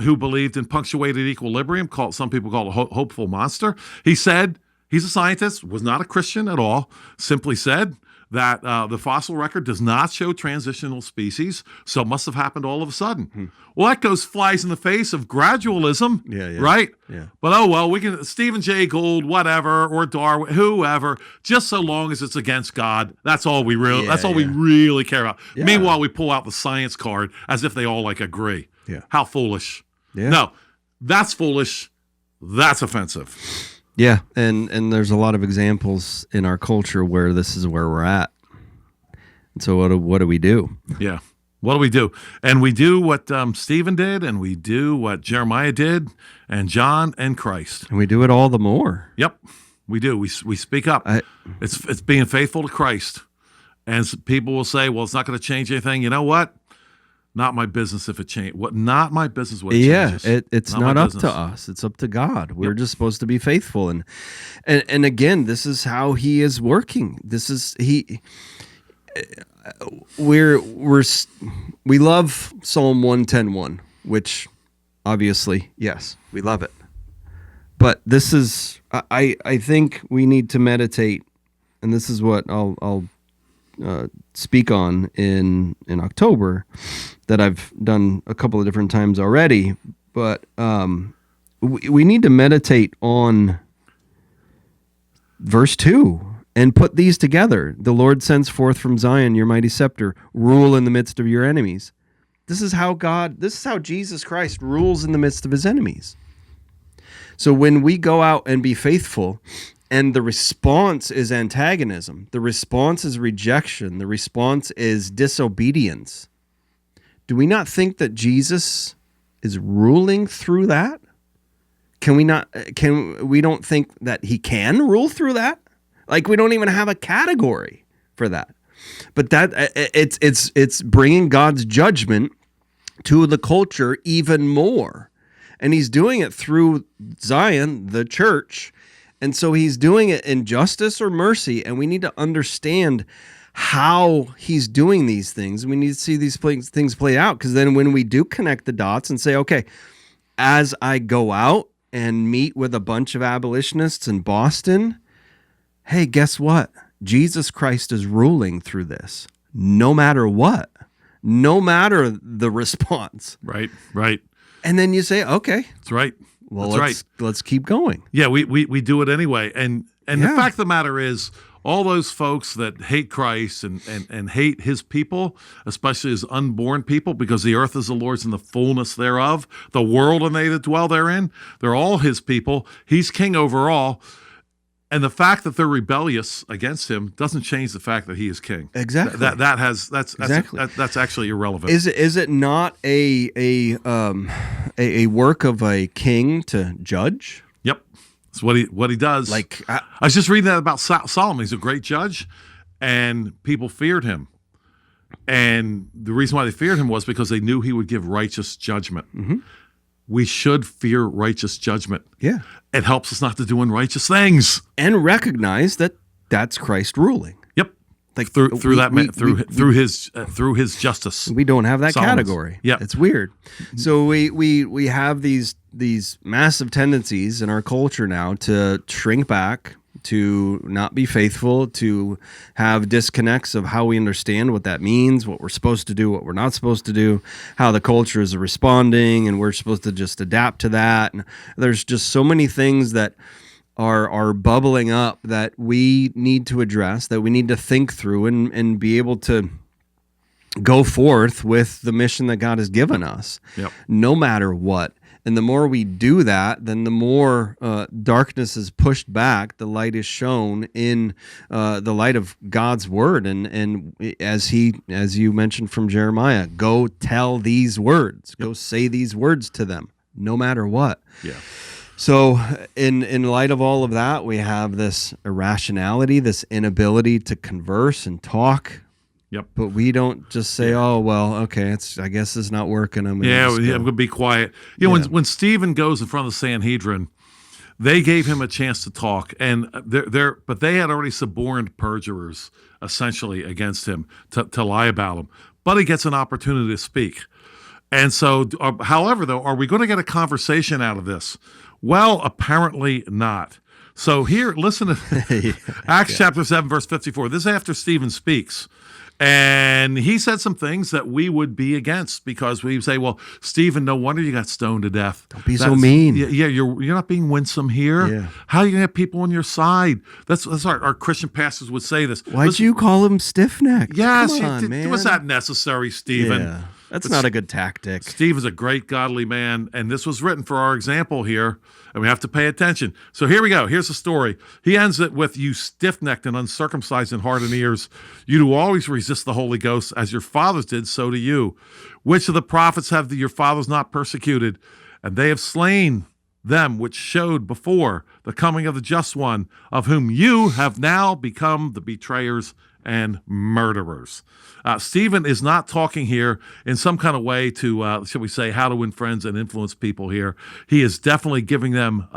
who believed in punctuated equilibrium, some people call it a hopeful monster. He said, he's a scientist, was not a Christian at all, simply said that the fossil record does not show transitional species, so it must have happened all of a sudden. Well, that flies in the face of gradualism, right? Yeah. But we can, Stephen Jay Gould, whatever, or Darwin, whoever, just so long as it's against God, that's all we really, we really care about. Yeah. Meanwhile, we pull out the science card as if they all like agree. Yeah. How foolish. Yeah. No, that's foolish. That's offensive. Yeah, and there's a lot of examples in our culture where this is where we're at. And so what do we do? Yeah. What do we do? And we do what Stephen did, and we do what Jeremiah did, and John and Christ. And we do it all the more. Yep, we do. We speak up. It's being faithful to Christ. And people will say, well, it's not going to change anything. You know what? Not my business if it changes. Not my business what it changes. Yeah, it's not up to us. It's up to God. We're just supposed to be faithful. And again, this is how he is working. This is we love Psalm 110:1, which obviously, yes, we love it. But this is I think we need to meditate, and this is what I'll speak on in October, that I've done a couple of different times already, but we need to meditate on verse 2 and put these together. The Lord sends forth from Zion your mighty scepter, rule in the midst of your enemies. This is how Jesus Christ rules in the midst of his enemies. So when we go out and be faithful, and the response is antagonism, the response is rejection, the response is disobedience, do we not think that Jesus is ruling through that? We don't think that he can rule through that? Like, we don't even have a category for that. But that it's bringing God's judgment to the culture even more. And he's doing it through Zion, the church. And so he's doing it in justice or mercy. And we need to understand how he's doing these things. We need to see these things play out. Because then when we do connect the dots and say, okay, as I go out and meet with a bunch of abolitionists in Boston, hey, guess what? Jesus Christ is ruling through this, no matter what, no matter the response. Right. And then you say, okay, That's right. well, That's let's keep going. Yeah, we do it anyway. And the Yeah. fact of the matter is, all those folks that hate Christ and hate his people, especially his unborn people, because the earth is the Lord's and the fullness thereof, the world and they that dwell therein, they're all his people. He's king over all. And the fact that they're rebellious against him doesn't change the fact that he is king. Exactly. That's actually irrelevant. Is it not a work of a king to judge? Yep. That's what he does. Like, I was just reading that about Solomon. He's a great judge, and people feared him. And the reason why they feared him was because they knew he would give righteous judgment. Mm-hmm. We should fear righteous judgment. Yeah. It helps us not to do unrighteous things. And recognize that that's Christ ruling. Yep. Like through his justice. We don't have that Solomon's. category. Yeah. It's weird. So we have these massive tendencies in our culture now to shrink back, to not be faithful, to have disconnects of how we understand what that means, what we're supposed to do, what we're not supposed to do, how the culture is responding, and we're supposed to just adapt to that. And there's just so many things that are bubbling up that we need to address, that we need to think through and be able to go forth with the mission that God has given us, Yep. no matter what. And the more we do that, then the more darkness is pushed back, the light is shown in the light of God's word. And as you mentioned from Jeremiah, go tell these words, go say these words to them, no matter what. Yeah. So in light of all of that, we have this irrationality, this inability to converse and talk. Yep. But we don't just say, "Oh, well, okay, I guess it's not working." I'm going to be quiet. You know, when Stephen goes in front of the Sanhedrin, they gave him a chance to talk, and but they had already suborned perjurers essentially against him to lie about him. But he gets an opportunity to speak. And so, however, though, are we going to get a conversation out of this? Well, apparently not. So here, listen to Acts chapter 7, verse 54. This is after Stephen speaks. And he said some things that we would be against, because we say, well, Stephen, no wonder you got stoned to death. Don't be so mean. Yeah, you're not being winsome here. Yeah. How are you going to have people on your side? That's our Christian pastors would say this. Why'd you call him stiff-necked? Yes, Come on, man. was that necessary, Stephen? Yeah, that's not a good tactic. Stephen's a great godly man, and this was written for our example here, and we have to pay attention. So here we go. Here's the story. He ends it with, "You stiff-necked and uncircumcised in heart and ears, you do always resist the Holy Ghost, as your fathers did, so do you. Which of the prophets have your fathers not persecuted? And they have slain them which showed before the coming of the just one, of whom you have now become the betrayers and murderers." Stephen is not talking here in some kind of way to, shall we say, how to win friends and influence people here. He is definitely giving them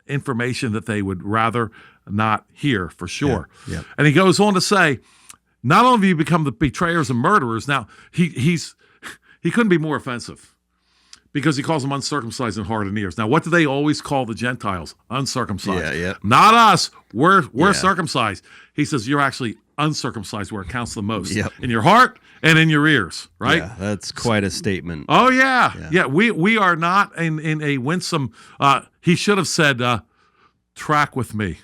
information that they would rather not hear, for sure. Yeah. And he goes on to say, not only have you become the betrayers and murderers, now he couldn't be more offensive, because he calls them uncircumcised in heart and ears. Now, what do they always call the Gentiles? Uncircumcised. Yeah. Not us. We're circumcised. He says you're actually uncircumcised where it counts the most. Yep. In your heart and in your ears, right? Yeah, that's quite a statement. Oh, yeah. We are not in a winsome, he should have said, track with me.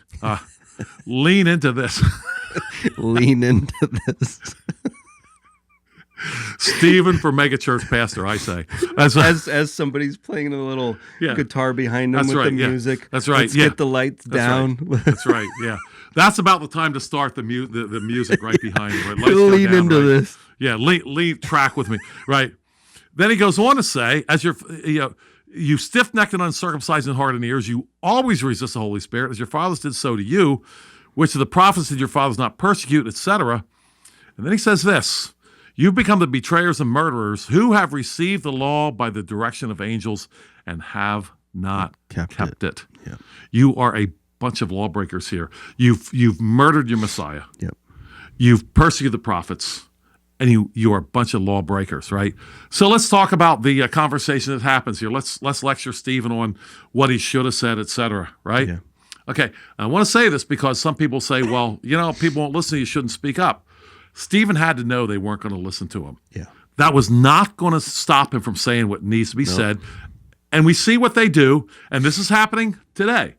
Lean into this. Lean into this. Stephen for megachurch pastor, I say. As somebody's playing a little Yeah. guitar behind them That's with right, the yeah. music. That's right, Let's yeah. get the lights That's down. right. That's right. Yeah, that's about the time to start the music right behind you. Right? Lights go Lean down, into right? this. Yeah, lean track with me. Right. Then he goes on to say, as you stiff-necked and uncircumcised in heart and ears, you always resist the Holy Spirit, as your fathers did so to you, which of the prophets did your fathers not persecute, etc. And then he says this: you've become the betrayers and murderers who have received the law by the direction of angels and have not kept it. Yeah. You are a bunch of lawbreakers here. You've murdered your Messiah. Yep. You've persecuted the prophets, and you are a bunch of lawbreakers, right? So let's talk about the conversation that happens here. Let's lecture Stephen on what he should have said, etc. Right? Yeah. Okay. I want to say this because some people say, well, people won't listen. You shouldn't speak up. Stephen had to know they weren't going to listen to him. Yeah. That was not going to stop him from saying what needs to be said. And we see what they do, and this is happening today.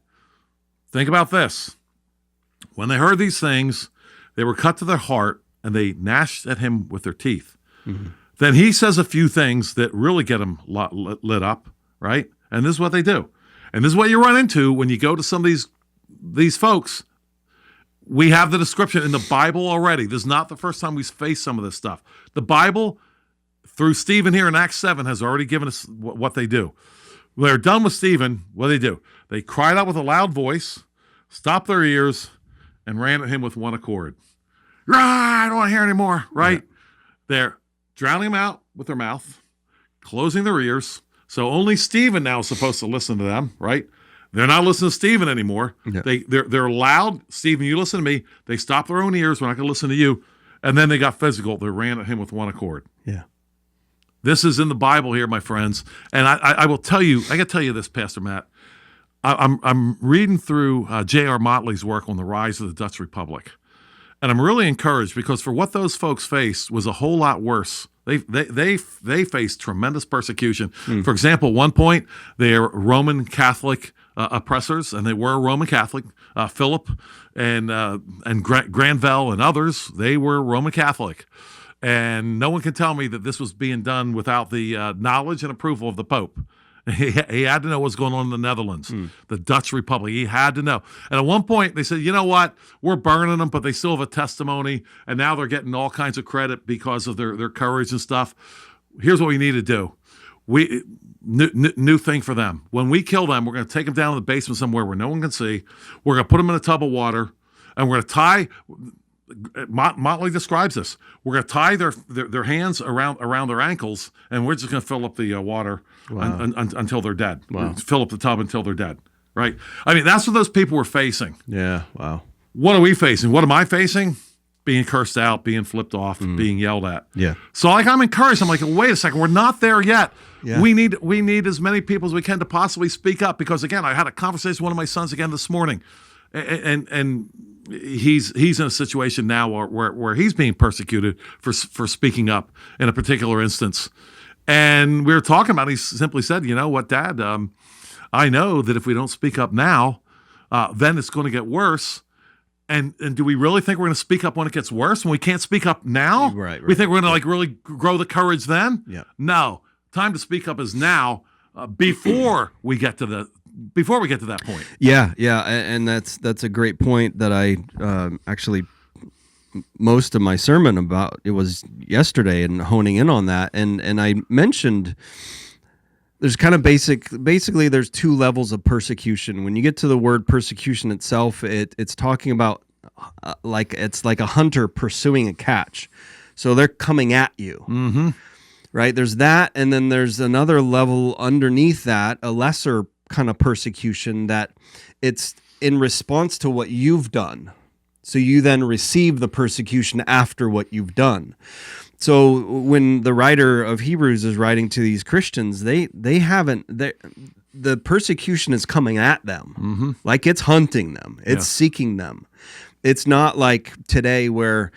Think about this. When they heard these things, they were cut to their heart, and they gnashed at him with their teeth. Mm-hmm. Then he says a few things that really get him lit up, right? And this is what they do. And this is what you run into when you go to some of these folks. We have the description in the Bible already. This is not the first time we've faced some of this stuff. The Bible, through Stephen here in Acts 7, has already given us what they do. When they're done with Stephen, what do? They cried out with a loud voice, stopped their ears, and ran at him with one accord. I don't want to hear anymore, right? Yeah. They're drowning him out with their mouth, closing their ears. So only Stephen now is supposed to listen to them, right? They're not listening to Stephen anymore. Yeah. They're loud. Stephen, you listen to me. They stop their own ears. We're not going to listen to you. And then they got physical. They ran at him with one accord. Yeah. This is in the Bible here, my friends. And I will tell you, I got to tell you this, Pastor Matt. I'm reading through J.R. Motley's work on the rise of the Dutch Republic. And I'm really encouraged because for what those folks faced was a whole lot worse. They faced tremendous persecution. For example, at one point, they are Roman Catholic oppressors, and they were Roman Catholic. Philip and Granvelle and others, they were Roman Catholic. And no one can tell me that this was being done without the knowledge and approval of the Pope. He had to know what's going on in the Netherlands, the Dutch Republic. He had to know. And at one point, they said, you know what? We're burning them, but they still have a testimony. And now they're getting all kinds of credit because of their courage and stuff. Here's what we need to do. New thing for them. When we kill them, we're going to take them down to the basement somewhere where no one can see. We're going to put them in a tub of water, and we're going to tie. Motley describes this. We're going to tie their hands around their ankles, and we're just going to fill up the water until they're dead. Wow. Fill up the tub until they're dead. Right? I mean, that's what those people were facing. Yeah. Wow. What are we facing? What am I facing? Being cursed out, being flipped off, being yelled at. Yeah. So I'm encouraged. I'm like, wait a second, we're not there yet. Yeah. We need as many people as we can to possibly speak up, because again, I had a conversation with one of my sons again this morning, and he's in a situation now where he's being persecuted for speaking up in a particular instance. And we were talking about it. He simply said, you know what, Dad, I know that if we don't speak up now, then it's going to get worse. And do we really think we're going to speak up when it gets worse? When we can't speak up now? Right. We think we're going to really grow the courage then? Yeah. No. Time to speak up is now, before we get to that point. Yeah, and that's a great point that I actually most of my sermon about it was yesterday and honing in on that, and I mentioned there's kind of basically there's two levels of persecution. When you get to the word persecution itself, it's talking about it's like a hunter pursuing a catch, so they're coming at you. Mm-hmm. Right? There's that, and then there's another level underneath that, a lesser kind of persecution that it's in response to what you've done. So you then receive the persecution after what you've done. So when the writer of Hebrews is writing to these Christians, the persecution is coming at them. Like it's hunting them. It's seeking them. It's not like today where,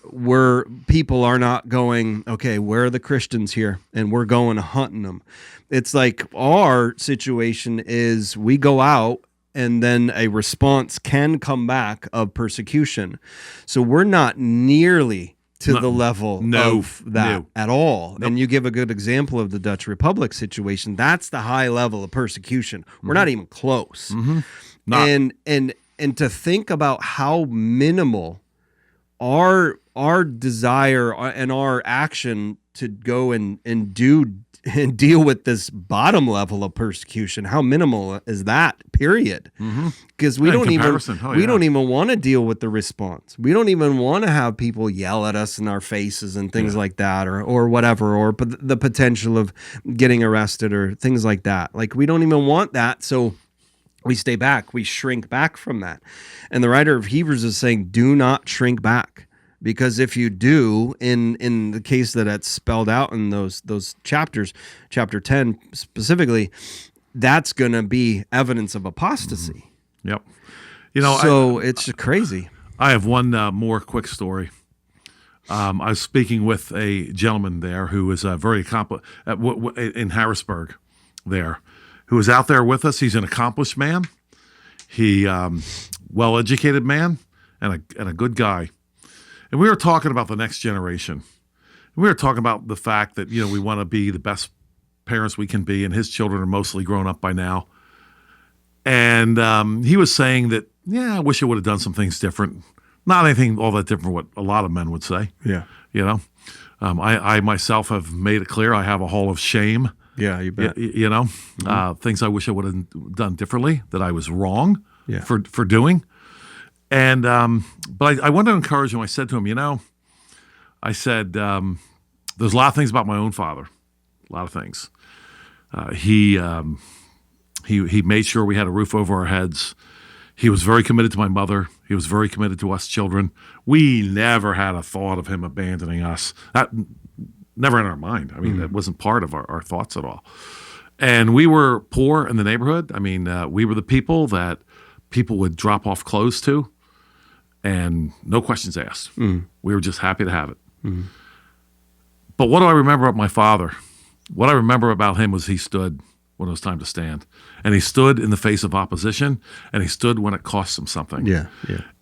where people are not going, okay, where are the Christians here? And we're going hunting them. It's like our situation is we go out and then a response can come back of persecution. So we're not nearly to the level of that at all. And you give a good example of the Dutch Republic situation. That's the high level of persecution. We're not even close. And to think about how minimal our desire and our action to go and deal with this bottom level of persecution, how minimal is that, period? Because we don't even want to deal with the response. We don't even want to have people yell at us in our faces and things like that, or whatever, or the potential of getting arrested or things like that. Like, we don't even want that. So we stay back. We shrink back from that. And the writer of Hebrews is saying, do not shrink back. Because if you do, in the case that it's spelled out in those chapters, chapter 10 specifically, that's going to be evidence of apostasy. Yep. So it's just crazy. I have one more quick story. I was speaking with a gentleman there who was very accomplished in Harrisburg there, who was out there with us. He's an accomplished man. He well-educated man and a good guy. And we were talking about the next generation. We were talking about the fact that, we want to be the best parents we can be, and his children are mostly grown up by now. And he was saying that, I wish I would have done some things different. Not anything all that different what a lot of men would say. Yeah. I myself have made it clear I have a hall of shame. Yeah, you bet. Things I wish I would have done differently, that I was wrong for doing. And but I wanted to encourage him. I said to him, I said, there's a lot of things about my own father, a lot of things. He made sure we had a roof over our heads. He was very committed to my mother. He was very committed to us children. We never had a thought of him abandoning us. That never in our mind. I mean, that wasn't part of our thoughts at all. And we were poor in the neighborhood. I mean, we were the people that people would drop off clothes to. And no questions asked. We were just happy to have it. But what do I remember about my father? What I remember about him was he stood when it was time to stand. And he stood in the face of opposition, and he stood when it cost him something. Yeah.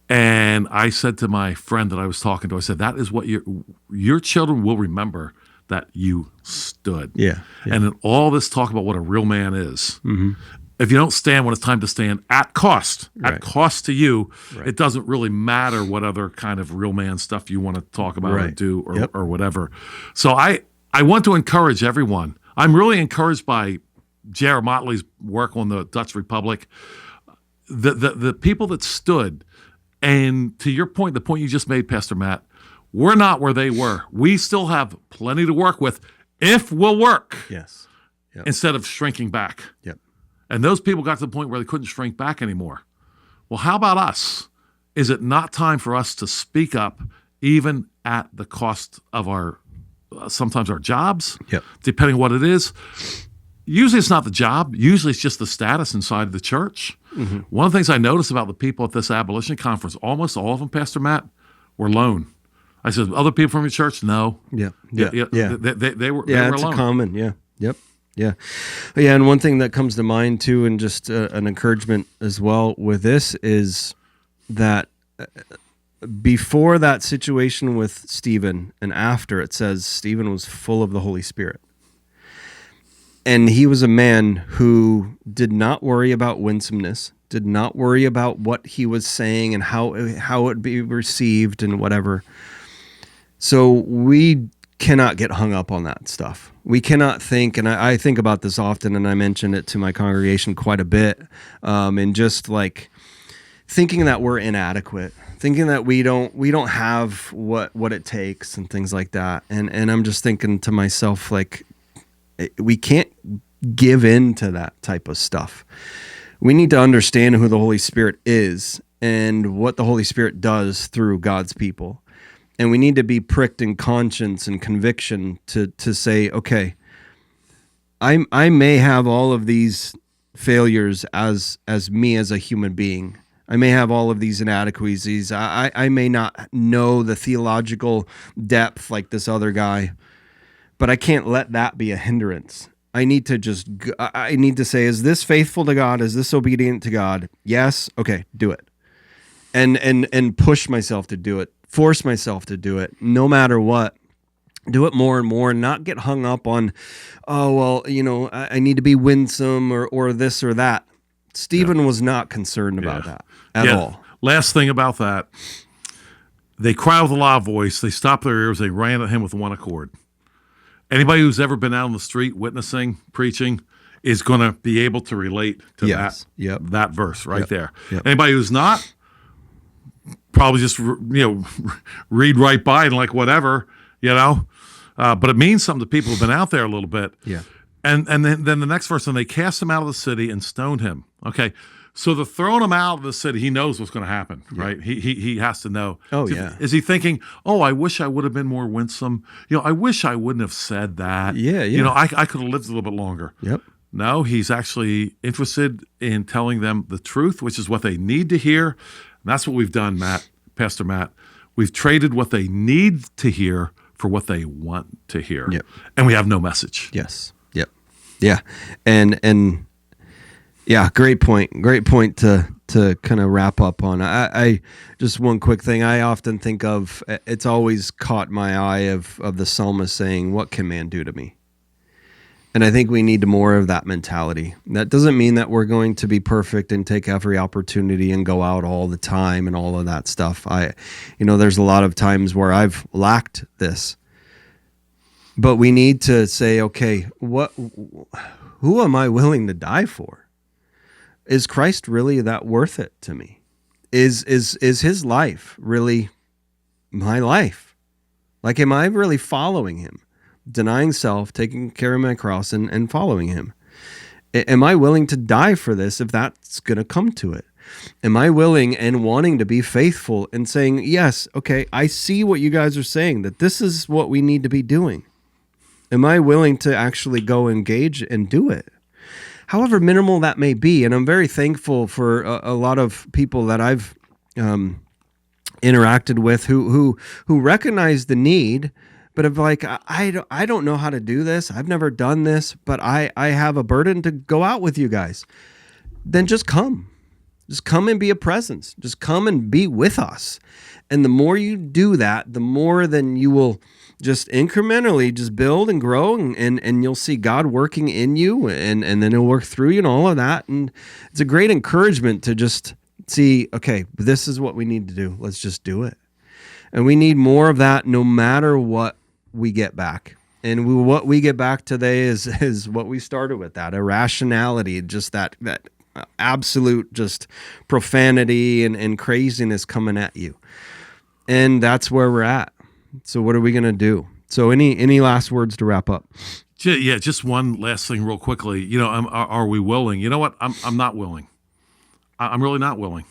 And I said to my friend that I was talking to, I said, that is what your children will remember, that you stood. Yeah. And in all this talk about what a real man is, if you don't stand when it's time to stand at cost to you, it doesn't really matter what other kind of real man stuff you want to talk about or do or whatever. So I want to encourage everyone. I'm really encouraged by Jared Motley's work on the Dutch Republic. The people that stood, and to your point, the point you just made, Pastor Matt, we're not where they were. We still have plenty to work with if we'll work. Yes. Yep. Instead of shrinking back. Yep. And those people got to the point where they couldn't shrink back anymore. Well, how about us? Is it not time for us to speak up, even at the cost of our, sometimes our jobs, depending on what it is? Usually it's not the job. Usually it's just the status inside of the church. One of the things I noticed about the people at this abolition conference, almost all of them, Pastor Matt, were lone. I said, other people from your church? No. Yeah. They were it's alone. Common. Yeah. Yep. Yeah. And one thing that comes to mind too, and just an encouragement as well with this, is that before that situation with Stephen and after, it says Stephen was full of the Holy Spirit. And he was a man who did not worry about winsomeness, did not worry about what he was saying and how it would be received and whatever. So we cannot get hung up on that stuff. We cannot think, and I think about this often, and I mention it to my congregation quite a bit, and just like thinking that we're inadequate, thinking that we don't have what it takes and things like that. And I'm just thinking to myself, like, we can't give in to that type of stuff. We need to understand who the Holy Spirit is and what the Holy Spirit does through God's people. And we need to be pricked in conscience and conviction to say, okay, I may have all of these failures as me as a human being. I may have all of these inadequacies. I may not know the theological depth like this other guy, but I can't let that be a hindrance. I need to say, is this faithful to God? Is this obedient to God? Yes. Okay, do it. And push myself to do it force myself to do it no matter what. Do it more and more, and not get hung up on, oh, well, I need to be winsome or this or that. Stephen was not concerned about that at all. Last thing about that, they cried with a loud voice. They stopped their ears. They ran at him with one accord. Anybody who's ever been out on the street witnessing, preaching, is going to be able to relate to that verse right there. Yep. Anybody who's not, probably just read right by and like whatever, but it means something to people who've been out there a little bit. Yeah. And then the next verse, and they cast him out of the city and stoned him. Okay, so they're throwing him out of the city. He knows what's going to happen, right? He has to know. Oh, Is he thinking, oh, I wish I would have been more winsome? I wish I wouldn't have said that. Yeah. I could have lived a little bit longer. Yep. No, he's actually interested in telling them the truth, which is what they need to hear. And that's what we've done, Pastor Matt. We've traded what they need to hear for what they want to hear. Yep. And we have no message. Yes. Yep. Yeah. And yeah, great point to kind of wrap up on. I just one quick thing I often think of, it's always caught my eye of the psalmist saying, what can man do to me? And I think we need more of that mentality. That doesn't mean that we're going to be perfect and take every opportunity and go out all the time and all of that stuff. There's a lot of times where I've lacked this. But we need to say, okay, who am I willing to die for? Is Christ really that worth it to me? Is his life really my life? Like, am I really following him? Denying self, taking care of my cross, and following him. Am I willing to die for this if that's going to come to it? Am I willing and wanting to be faithful and saying, yes, okay, I see what you guys are saying, that this is what we need to be doing. Am I willing to actually go engage and do it? However minimal that may be. And I'm very thankful for a lot of people that I've interacted with who recognize the need, but of like, I don't know how to do this. I've never done this, but I have a burden to go out with you guys. Then just come. Just come and be a presence. Just come and be with us. And the more you do that, the more then you will just incrementally just build and grow, and you'll see God working in you, and then he'll work through you and all of that. And it's a great encouragement to just see, okay, this is what we need to do. Let's just do it. And we need more of that no matter what we get back. And what we get back today is what we started with, that irrationality, just that absolute just profanity and craziness coming at you. And that's where we're at. So what are we going to do? So any last words to wrap up? Yeah, just one last thing real quickly. Are we willing? You know what? I'm not willing. I'm really not willing.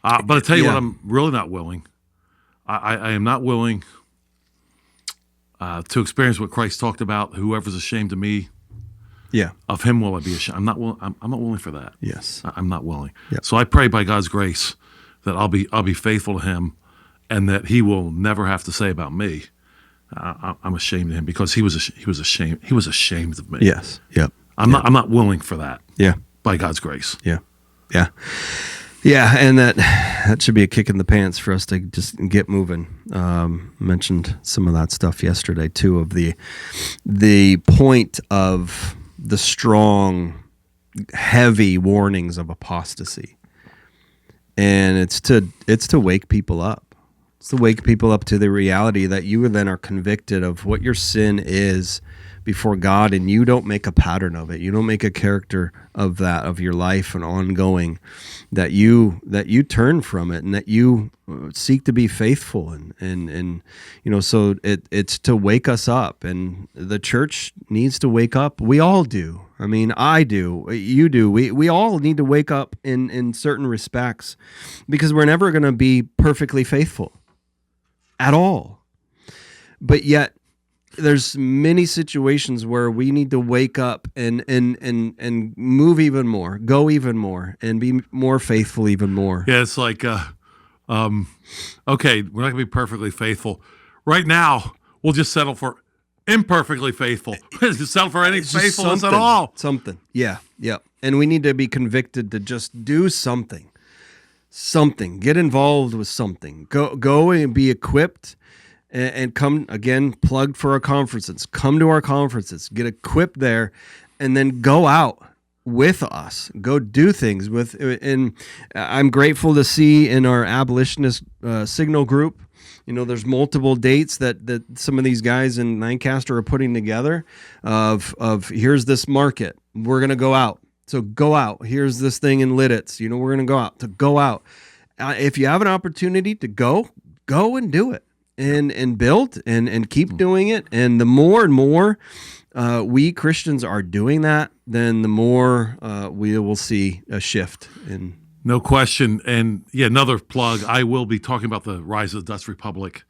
But I tell you what, I'm really not willing. I am not willing to experience what Christ talked about. Whoever's ashamed of me, of him will I be ashamed. I'm not willing. I'm not willing for that. Yes, I'm not willing. Yep. So I pray by God's grace that I'll be faithful to him, and that he will never have to say about me, I'm ashamed of him, because he was ashamed. He was ashamed of me. Yes. Yep. I'm not willing for that. Yeah. By God's grace. Yeah. Yeah. Yeah, and that should be a kick in the pants for us to just get moving. Mentioned some of that stuff yesterday too, of the point of the strong, heavy warnings of apostasy, and it's to wake people up. It's to wake people up to the reality that you then are convicted of what your sin is before God, and you don't make a pattern of it. You don't make a character of that, of your life and ongoing, that you turn from it, and that you seek to be faithful, and so it's to wake us up, and the church needs to wake up. We all do. I mean, I do, you do. We all need to wake up in certain respects, because we're never going to be perfectly faithful at all. But yet there's many situations where we need to wake up and move even more, go even more, and be more faithful even more. Yeah, it's like, okay, we're not going to be perfectly faithful. Right now, we'll just settle for imperfectly faithful. Just settle for any faithfulness at all. Something. Yeah. And we need to be convicted to just do something. something. Get involved with something. Go and be equipped, and come again. Plugged for our conferences. Come to our conferences. Get equipped there, and then go out with us. Go do things with. And I'm grateful to see in our abolitionist signal group. There's multiple dates that some of these guys in Lancaster are putting together of here's this market. We're going to go out. So go out. Here's this thing in Lidditz. We're going to go out. To go out. If you have an opportunity to go and do it and build and keep doing it. And the more and more we Christians are doing that, then the more we will see a shift in. No question. And yeah, another plug. I will be talking about the rise of the Dutch Republic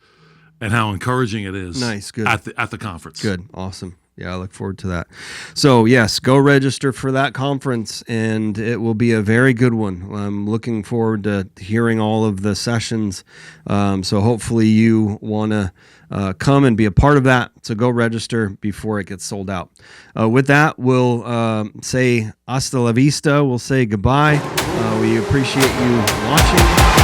and how encouraging it is. Nice, good. At the conference. Good, awesome. Yeah, I look forward to that. So yes, go register for that conference, and it will be a very good one. I'm looking forward to hearing all of the sessions. So hopefully you want to come and be a part of that. So go register before it gets sold out. With that, we'll say hasta la vista. We'll say goodbye. We appreciate you watching.